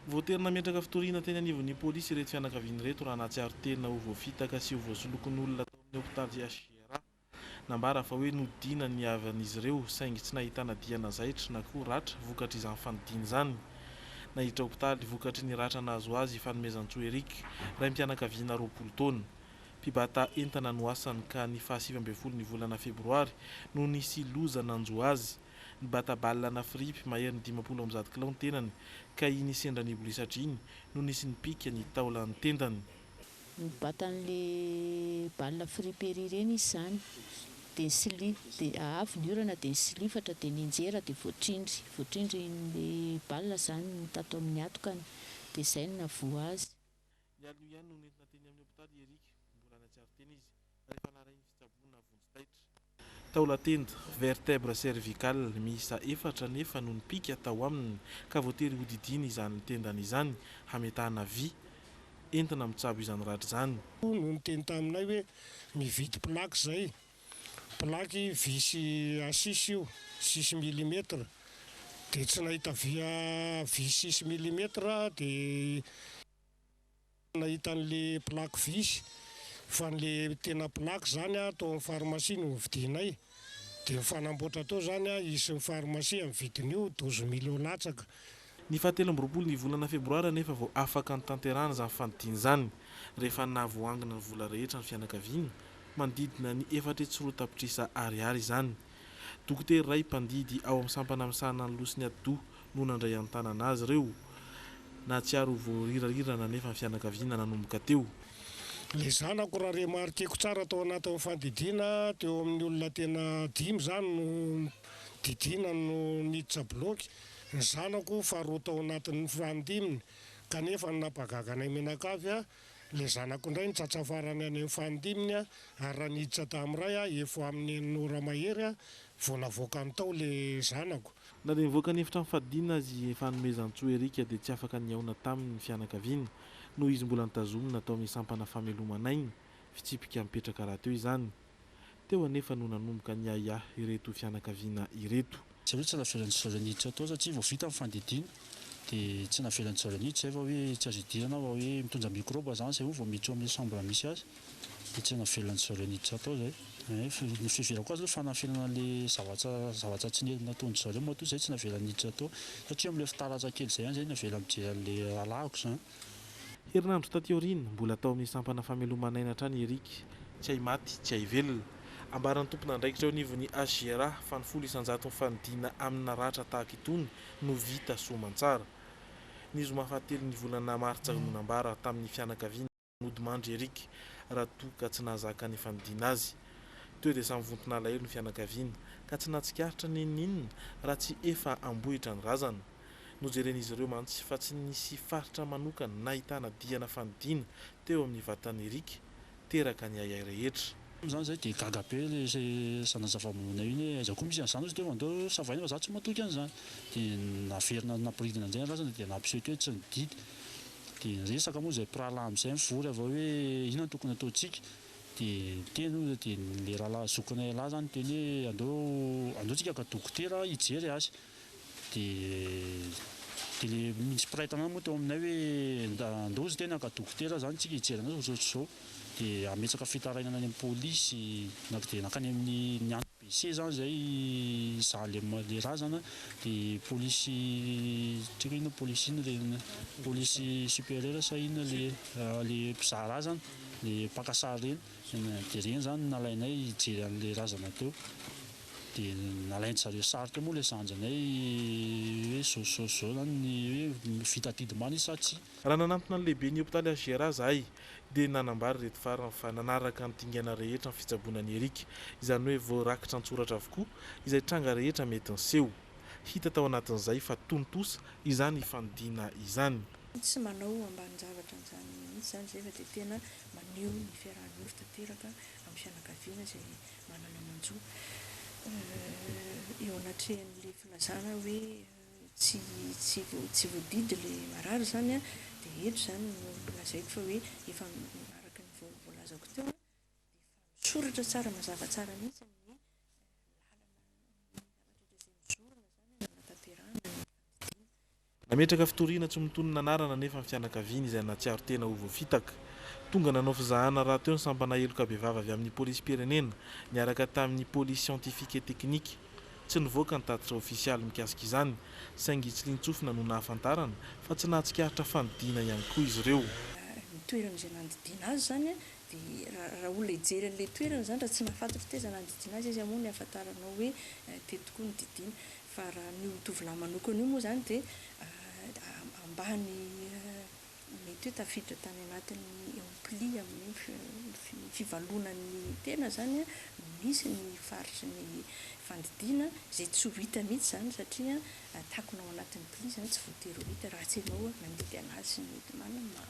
Voatery nametraka fitoriana teny anivon'ny polisy ireto fianakaviany ireto raha nahatsiaro tena ho voafitaka sy ho voasolokon'olona amin'ny hôpitaly Asiera nambara fa hoe nodina ny avan'izy ireo saingy tsy nahitana diana zaitra na koa ratra vokatry izany fanodina izany. Nahitra hôpitaly vokatry ny ratra nahazo azy fanomezan-tsoa Eric ray mpianakaviana 20 taona. Mpibata entana no asany ka ny 27 ny volana febroary no nisy loza nanjo azy. Ny bata balana fripy mahery ny 50 kilao ny tenany ka iny sendra ny polisatra iny no nisy nipika ny taolan'ny tendany. Batan'le balina fripéry ireny izy zany dia sili dia avy ny orana dia silifatra dia ninjera dia voatrindry ny balina zany ny tato amin'ny atokany dia izay no navoa azy. Ny alio ihany no nentina teny amin'ny hôpitaly Eric mbola natsiaro teny izy rehefa narainy fitsaboana vonjy-taitra. Taolatenda vertèbre cervicale miisa 4 nefa no nipika tao aminy ka voatery hodidina izany tendany izany hametahana vy entina mitsabo izany ratra izany. No niteny taminay hoe mividy plaque zay. Plaque visy A6 io 6 mm dia tsy nahita vy 6 mm dia nahita an'le plaque visy fa n'le tena plaque zany atao amin'ny pharmacie no vidinay dia mifanamboatra tao zany izy ny pharmacie amin'ny vidin'io 12 millions latsaka. Ny 17 ny volana febroary nefa vao afaka nitanterahana izany fanodina izany rehefa navoangina ny vola rehetra ny fianakaviana manodidina ny 4 ariary izany. Dokotera iray mpandidy ao amin'ny sampana misahana ny losi ny Ado no nandray an-tanana azy ireo. Natsiaro voaririrana nefa ny fianakaviana nanomboka teo. Le zanako raha remarkeko tsara tao anatin'ny fandidiana teo amin'ny olona tena 5 zany no didina no niditra bloky. Ny zanako faharoa tao anatin'ny fanodiminy kanefa napagaganay menakavy le zanako indray nitsatsafarany any amin'ny fanodiminy ary raha niditra tamin'iray efa amin'ny ora mahery vao navoaka ny tao le zanako. Na dia nivoaka ny efitra mifadina azy fanomezan-tsoa Eric dia tsy afaka niaona tamin'ny fianakaviana noho izy mbola nitazomina tao amin'ny sampana famelomana iny fitsipika mipetraka raha teo izany. Teo anefa no nanomboka ny ahiahy ireto fianakaviana ireto. Tsy hoe tsy navelan'ny Zoraniditra tao satria vao vita ny fandidiana dia tsy navelan'ny Zoraniditra zay fa hoe tsy azo idirana fa hoe mitondra microbe zany zay vao miditra amin'ny chambre misy azy dia tsy navelan'ny Zoraniditra tao zay. Ny fiheverako azy fanafelana le zavatra tsy nataon'ny zareo moa toy zay tsy navelan'ny Niditra tao satria amin'ilay fitaratra kely zay zay navela mijery an'ilay alahako zany. Herinandro taty aoriana mbola tao amin'ny sampana famelomana aina hatrany Eric tsy hay maty tsy hay velona. Ambaran'ny tompon'andraikitra ao anivon'ny Asiera fa ny 100 ny fanodina amina ratra tahaka itony no vita soamantsara. Ny zoma fahatelo ny volana martsa no nambara tamin'ny fianakaviana nodimandry Eric raha toa ka tsy nahazaka ny fanodina azy. Teo dia samy vontona alahelo ny fianakaviana ka tsy nahatsikaritra ninninona raha tsy efa ambohitra ny razana. Nojeren'izy ireo mantsy fa tsy nisy faritra manokana nahitana diana fanodina teo amin'ny vatan'ny Eric teraka ny ahiahy rehetra. Zany zay dia gaga be ilay zanazava-monina iny aiza koa misy an'izany izy dia mandao savaina fa za tsy matoky an'izany dia naverina napiridina an'izay ny razana dia nampiseho teo tsy nididy dia resaka moa izay mpirahalahy amin'izay mivory avao hoe inona no tokony ataontsika dia teny dia le rahalahy zokinay lahy zany teny hoe andeontsika ka dokotera hijery azy dia le misy piraitana moa teo aminay hoe andao izy tena ka dokotera zany tsika hijery anazy ohatr'izao dia ametsaka fitarainana any amin'ny polisy dia nakany amin'ny antoko BC zany zay izaly le razana dia polisy tsika ina polisy iny reny polisy supérieure sa ina le mpizaha razana le mpakasary reny dia reny zany nalainay hijery an'le razana teo dia nalainy zareo sary teo moa le sanjanay hoe zao zany ny hoe fitadidimana izy sa tsy. Raha nanantona ny lehibe ny hôpitaly Asiera zahay dia nanambary reto farany fa nanaraka ny dingana rehetra ny fitsaboana ny Eric izany hoe voarakitra an-tsoratra avokoa izay tranga rehetra mety niseho. Hita tao anatin'izay fa tontosa izany fanodina izany. Tsy manao ambanin-javatra an'izany mihitsy zany zay fa dia tena maneho ny fiarahan'ny olona tanteraka amin'ny fianakaviana izay manana manjo eo anatrehan'ilay filazana hoe tsy voadidy ilay marary zany dia eto zany no lazaiko fa hoe efa araka ny voalazako teo dia misoratra tsara mazava tsara mihitsy amin'ny nametraka fitoriana tsy mitonona anarana nefa ny fianakaviana izay natsiaro tena ho voafitaka tonga nanao fizahana raha teo ny sampana heloka bevava avy amin'ny polisy pirenena niaraka tamin'ny polisy scientifique et technique. Tsy nivoaka ny tatitra ofisialy mikasika izany saingy tsy lintsofina no nahafantarana fa tsy nahatsikaritra fandidiana ihany koa izy ireo. Ny toerana izay nandidiana azy zany dia raha olona hijery an'ilay toerana zany raha tsy mahafantatra teza nandidiana azy izy amoa ny ahafantaranao hoe teto koa ny didiana fa raha ny tovolahy manokana io moa zany dia ambany mety hoe tafiditra tany anatin'ny ampli amin'ny fivalonan'ny tena zany misy ny faritry ny fandidiana izay tsy ho hita mihitsy zany satria takona ao anatin'ny pli zany tsy voatery ho hita raha tsy ianao mandidy anazy ny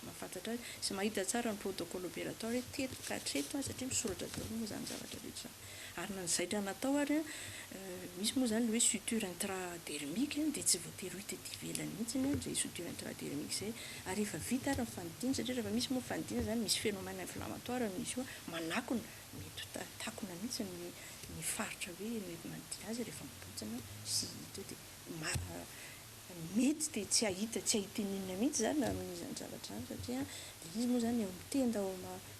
mahafantatra azy sy mahita tsara ny protocole opératoire teto ka hatreto satria misoratra daholo moa zany zavatra rehetra ary na nizaitra natao ary misy moa zany le hoe suture intradermique dia tsy voatery ho hita ety ivelany mihitsy zay suture intradermique zay ary efa vita ary ny fandidiana satria rehefa misy moa fandidiana zany misy phénomène inflammatoire misy io manakona mety takona mihitsy ny faritra hoe mety mandidiana azy rehefa mibotsana sy hita dia mety dia tsy ahita tsy ahitenina mihitsy zany amin'izany zavatra zany satria dia izy moa zany mitenda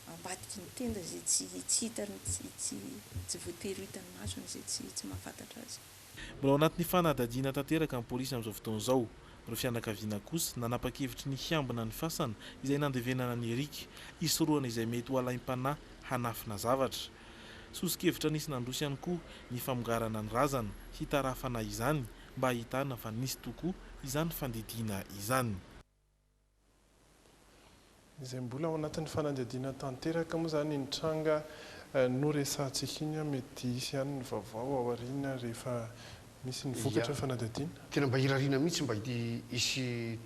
ambadiky ny tenda zay tsy hitany tsy voatery hitany masony zay tsy mahafantatra azy. Mbola ao anatin'ny fanadadiana tanteraka ny polisy amin'izao fotoana izao. Ireo fianakaviana kosa nanapa-kevitry ny hiambina ny fasana izay nandevenana ny Erika isoroana izay mety ho alaim-panahy hanafina zavatra. Sosi-kevitra nisy nandroso ihany koa ny famongarana ny razana hitarafana izany mba ahitana fa nisy tokoa izany fandidiana izany. Izay mbola ao anatin'ny fanadadiana tanteraka moa zany ny tranga no resantsika iny mety hisy ihany ny vaovao ao aoriana rehefa misy ny vokatra fanadadiana. Tena mba hirariana mihitsy mba hisy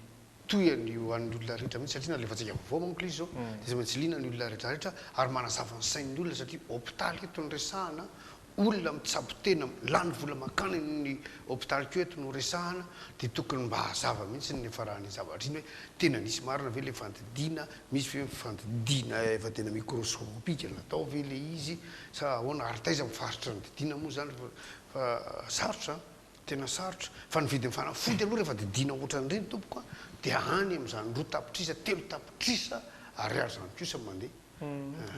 toyany ho an'ny olona rehetra mihitsy satria nalefantsika vaovao manko izy zao dia izy maintsy liana ny olona rehetrarehetra ary manazava ny sain'ny olona satria hôpitaly eto ny resahana olona mitsabo tena lany vola makany ny hôpitaly keo eto no resahana dia tokony mba hazava mihitsy ny farahany zavatra iny hoe tena nisy marina ve le fandidiana misy ve fandidiana efa tena microscopika natao ve le izy sa ahoana ary taiza mifaritra ny didiana moa zany fa sarotra tena sarotra fa nividy ny fanafody aloha rehefa didiana ohatran'ireny tompoka dia any amin'izany roa tapitrisa telo tapitrisa ariary zany kosa mandeha.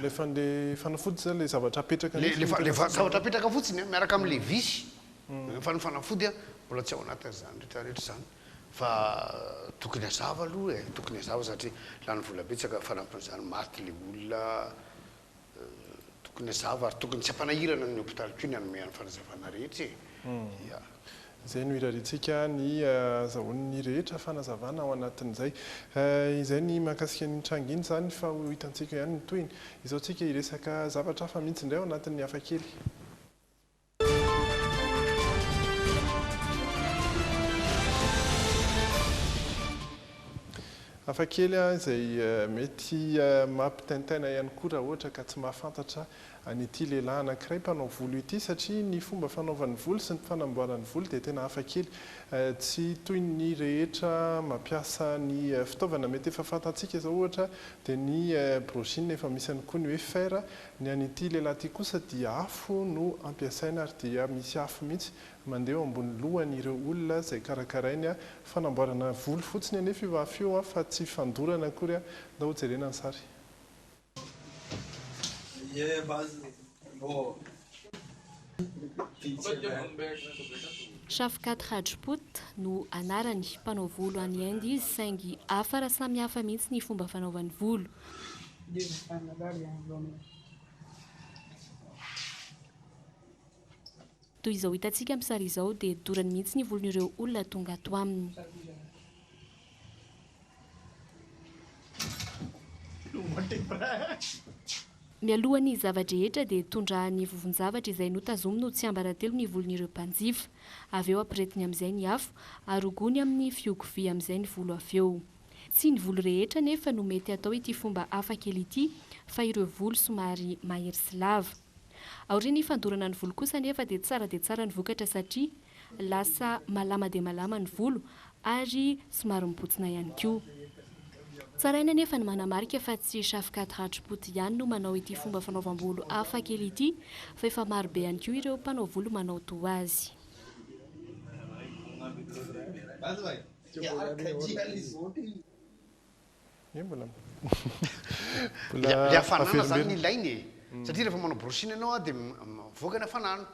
Le fanafody zany le zavatra apetraka le zavatra apetraka fotsiny miaraka amin'le visy fa ny fanafody mbola tsy ao anatin'izany rehetrarehetra zany fa tokony hazava aloha tokony hazava satria lany vola betsaka fanampin'izany maty le olona tokony hazava ary tokony tsy ampanahirana ny hôpitaly keo ny anome any fanazavana rehetra izay no irarintsika ny zahoan'ny rehetra fanazavana ao anatin'izay izay ny mahakasika ny tranginy zany fa ho hitantsika ihany ny toyiny izao tsika hiresaka zavatra hafa mihitsy indray ao anatin'ny hafakely. Hafakely izay mety mampitaintaina ihany koa raha ohatra ka tsy mahafantatra an'ity lehilahy anankiray mpanao volo ity satria ny fomba fanaovan'ny volo sy ny fanamboarany volo dia tena hafakely tsy toy ny rehetra mampiasa ny fitaovana mety efa fantatsika izao ohatra dia ny brochine efa misy ihany koa ny hoe fer ny an'ity lehilahy ity kosa dia afo no ampiasaina ary dia misy afo mihitsy mandeha eo ambony lohan'ireo olona izay karakarainy fanamboarana volo fotsiny anefa io afo io fa tsy fandorana akory da ho jerena ny sary. Shafkat Rajput no anarany mpanao volo any Inde izy saingy hafa samy hafa mihitsy ny fomba fanaovany volo. Toy izao hitantsika amin'ny sary izao dia dorany mihitsy ny volon'ireo olona tonga ato aminy. Mialoha ny zavadrehetra dia tondrahany vovon-javatra izay notazomina ho tsy ambaratelo ny volon'ireo mpanjifa. Avy eo ampirehetiny amin'izay ny afo ary hogony amin'ny fihogo vy amin'izay ny volo avy eo. Tsy ny volo rehetra nefa no mety atao ity fomba hafakely ity fa ireo volo somary mahery sy lava. Aorian'ny fandorana ny volo kosa nefa dia tsara ny vokatra satria lasa malama dia malama ny volo ary somary mibotsina ihany koa. Tsaraina nefa ny manamarika fa tsy Shafkat Rajput ihany no manao ity fomba fanaovam-bolo hafakely ity fa efa maro be ihany koa ireo mpanao volo manao toa azy. le hafanana zany ilainy satria rehefa manao brosiny ianao a dia voaka ny hafanana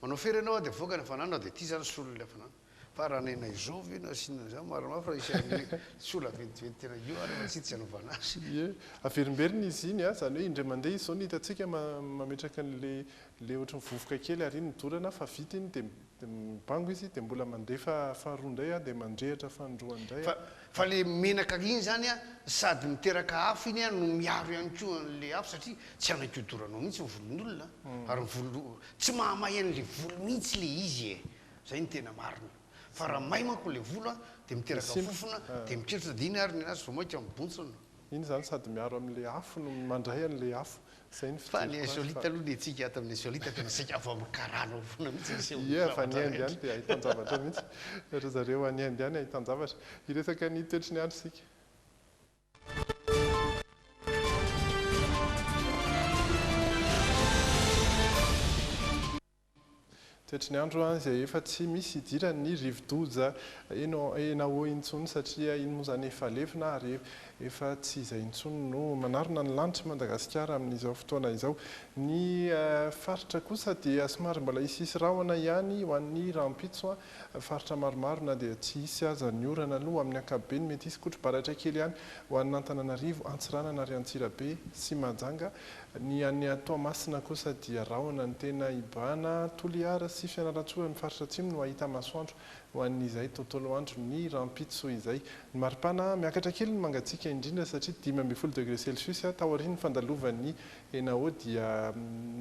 manao fery ianao a dia voaka ny hafanana dia ty zany solo le hafanana fa raha nena izovy na sinna zany maromaro fa isy sola vetivety tena io rehefa tsy tsy anovana azy averimberiny izy iny a zany hoe indray mandeha izy zao ny hitantsika mametraka le ohatry ny vovoka kely ary midorana fa vita iny dia mibango izy dia mbola mandefa faharoa indray a dia mandrehatra fandroa indray fa le menaka iny zany a sady miteraka afo iny a no miaro ihany koa an'le afo satria tsy anakodoranao mihitsy volon'olona ary volo tsy mahamay an'le volo mihitsy le izy e zay ny tena marina fa raha may manko le volo a dia miteraka fofona dia mikeritra dia iny ary ny anazy vao mainka mibontsona iny zany sady miaro amin'le afo no mandray an'le afo zay ny fa ny solita aloha le tsika ato amin'ny solita tena sika avy amin'ny karana fona mihitsy fa ny endy ihany dia ahitan-javatra mihitsy ohatra zareo any endy ihany ahitan-javatra iresaka ny toetry ny andro sika toetry ny andro a izay efa tsy misy idira ny rivodoza enao intsony satria iny moa zany efa lefina ary efa tsy izay intsony no manarona ny lanitra Madagasikara amin'izao fotoana izao ny faritra kosa dia somary mbola isisy rahona ihany ho an'ny rampitso faritra maromaro na dia tsy hisy aza ny orana aloha amin'ny ankapobeny mety hisy kotrobaratra kely ihany ho an'ny Antananarivo, Antsiranana ary Antsirabe sy Mahajanga ny an'ny Toamasina kosa dia rahona ny tena ibana Toliara sy Fianarantsoa ny faritra atsimo no ahita masoandro ho an'izay tontolo andro ny rampitso izay ny maripana miakatra kely ny mangatsika indrindra satria 12 degré celsius tao aorian'ny fandalovan'ny enao dia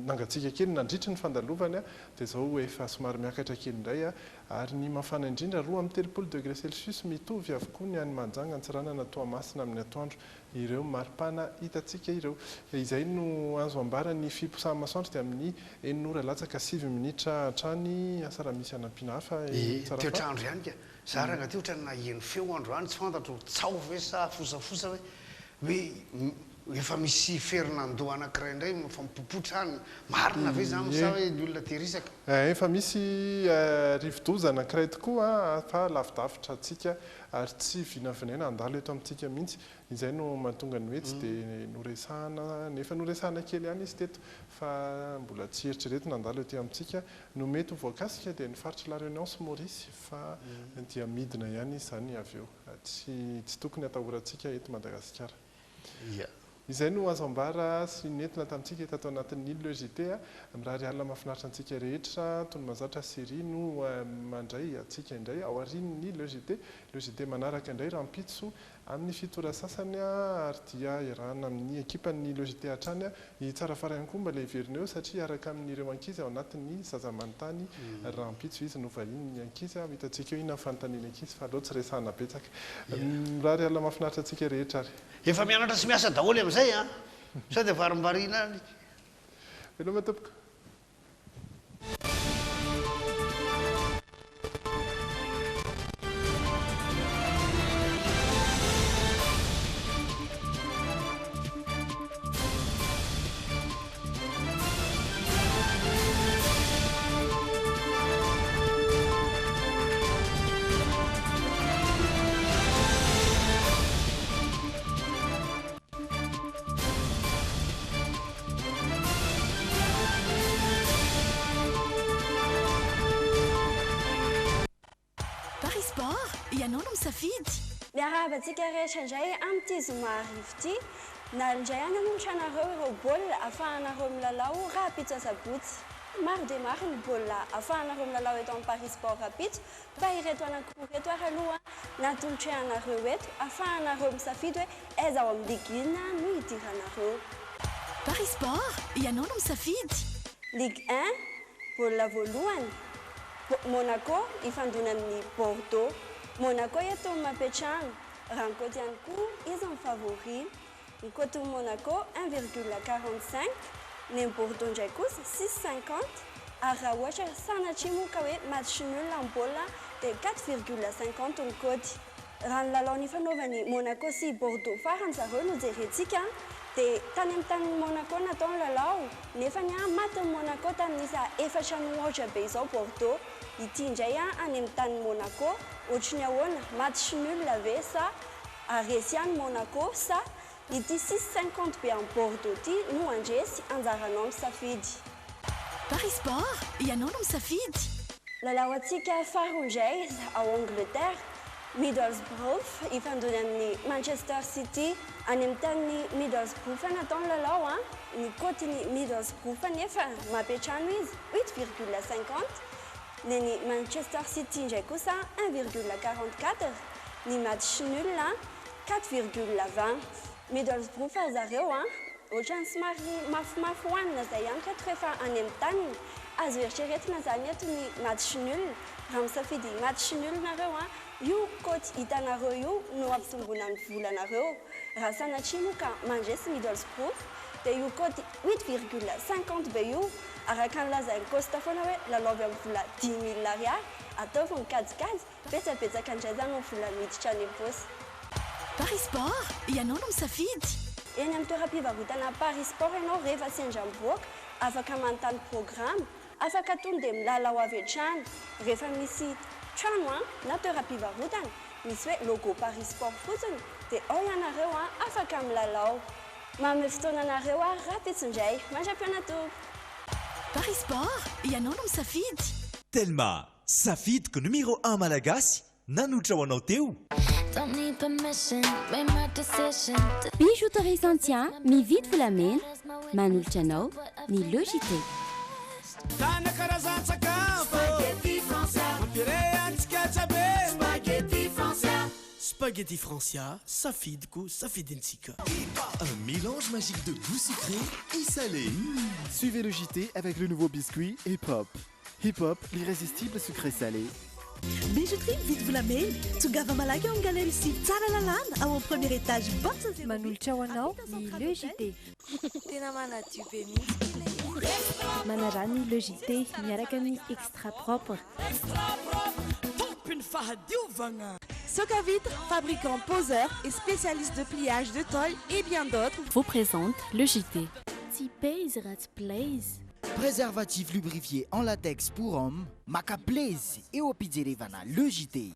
nangatsika kely nandritry ny fandalovany dia zao efa somary miakatra kely indray ary ny mafana indrindra 13 degré celsius mitovy avokoa ny any Mahajanga, Antsiranana, Toamasina amin'ny atoandro ireo maripana hitantsika ireo izay no azo ambara ny fiposahany masoandro dia amin'ny 9:07 minitra hatrany asa raha misy anampiana hafa toetrandro ihany ka za raha anaty ohatra naheno feo andro any tsy fantatro tsao ve sa fosafosa hoe efa misy ferinandoha anankiray indray fa mipopotra any marina ve zany sa hoe ny olona terisaka efa misy rivodoza anankiray tokoa fa lavidavitra atsika ary tsy vinavinaina andalo eto amintsika mihitsy izay no mahatonga ny hoe tsy dia noresahana nefa noresahana kely ihany izy teto fa mbola tsy eritreretina andalo ety amintsika no mety ho voakasika dia ny faritra La Réunion sy Maurice fa dia midina ihany izy zany avy eo tsy tokony atahorantsika eto Madagasikara izay no azo ambara sy nentina tamintsika eto atao anatin'ny logité mirary alina mahafinaritra antsika rehetra toy ny mazatra série no mandray atsika indray ao arin'ny logité manaraka indray rampitso amin'ny fitora sasany ary dia iarahana amin'ny ekipan'ny logité hatrany tsara fara ihany koa mba le iverina eo satria araka amin'ireo ankizy ao anatin'ny zazamanontany rampitso izy novahiny ankizy hitantsika eo ina fanontaniana ankizy fa aleo tsy resahana betsaka mirary alina mahafinaritra atsika rehetra ary efa mianatra sy miasa daholo amin'izay a sady varimbarina elo matopoko miarabantsika rehetra indray amin'ity zoma arivo ity na indray any anontranareo ireo baolina ahafahanareo milalao rapitso asabotsy maro dia maro ny baolina ahafahanareo milalao eto amin'ny Paris Sport rapitso fa ireto anankiroa reto ary aloha natontrehana-nareo eto ahafahanareo misafidy hoe aiza ao amin'ny ligue 1 no hidiranareo Paris Sport ianao no misafidy Ligue 1 baolina voalohany Monaco ifandona amin'ny Bordeaux Monaco eto mampetrano raha ny côte ihany koa izy amin'ny favori ny côte Monaco 1,45 ny Bordeaux indray kosa 6,50 ary raha ohatra sanatria moa ka hoe match nul amin'ny baolina dia 4,50 ny côte raha ny lalao ny fanaovany Monaco sy Bordeaux farany zareo no jerentsika dia tany amin'ny tany Monaco natao ny lalao nefa ny maty ny Monaco tamin'isa efatra no ohatra be izao Bordeaux ity indray any amin'ny tany Monaco ohatry ny ahoana match nul ve sa aresy any Monaco sa ity 650 be amin'ny bordeaux ty no andresy anjaranao misafidy Paris Sport ianao no misafidy lalao antsika farondray ao Angleterre Middlesbrough ifandony amin'ny Manchester City any amin'ny tanin'ny Middlesbrough natao lalao ny kotiny Middlesbrough nefa mampiatrano izy 8,50 ny Manchester City indray kosa 1,44 ny match nul 4,20 Middlesbrough zareo ohatrany somary mafimafy hoanina zay ihany ka rehefa any amin'ny taniny azo eritreretina zany eto ny match nul raha misafidy match nul nareo io koty hitanareo io no ampitombona ny volanareo raha sanatria moa ka mandresy Middlesbrough dia io koty 8,50 be io araka ny lazainy Costa foana hoe lalaovy amin'ny vola 10,000 ariary ataovy mikajikajy betsabetsaka indray zany ny vola miditra any am-paosy Paris Sport ianao no misafidy eny amin'ny toeram-pivarotana Paris Sport ianao rehefa sendra miboaka afaka manontany programme afaka tonga dia milalao avy hatrany rehefa misy trano na toeram-pivarotana misy hoe logo Paris Sport fotsiny dia ao ianareo afaka milalao mamy fotoananareo rapitsindray mandra-pianatoky Paris Sport ianao no misafidy Telma safidiko numéro 1 malagasy nanotra ho anao teo Bijouterie Santia mividy volamena manolotra anao ny logité Spaghetti Francia, safidiko, safidintsika. Un mélange magique de goût sucré et salé. Suivez le JT avec le nouveau biscuit Hip Hop. Hip Hop, l'irrésistible sucré salé. Bijouterie vite vous la mail. Tugava malaga en galerie si tsaralalana au premier étage. Manolotra ho anao ny le JT. Tena manadio be Manarany le JT miaraka amin'ny extra propre. Soka Vitre, fabricant poseur et spécialiste de pliage de tôle et bien d'autres, vous présente le JT. T-Pays Ratplays. Préservatif lubrifié en latex pour hommes, Maca Plaise et au Pizzerivana, le JT.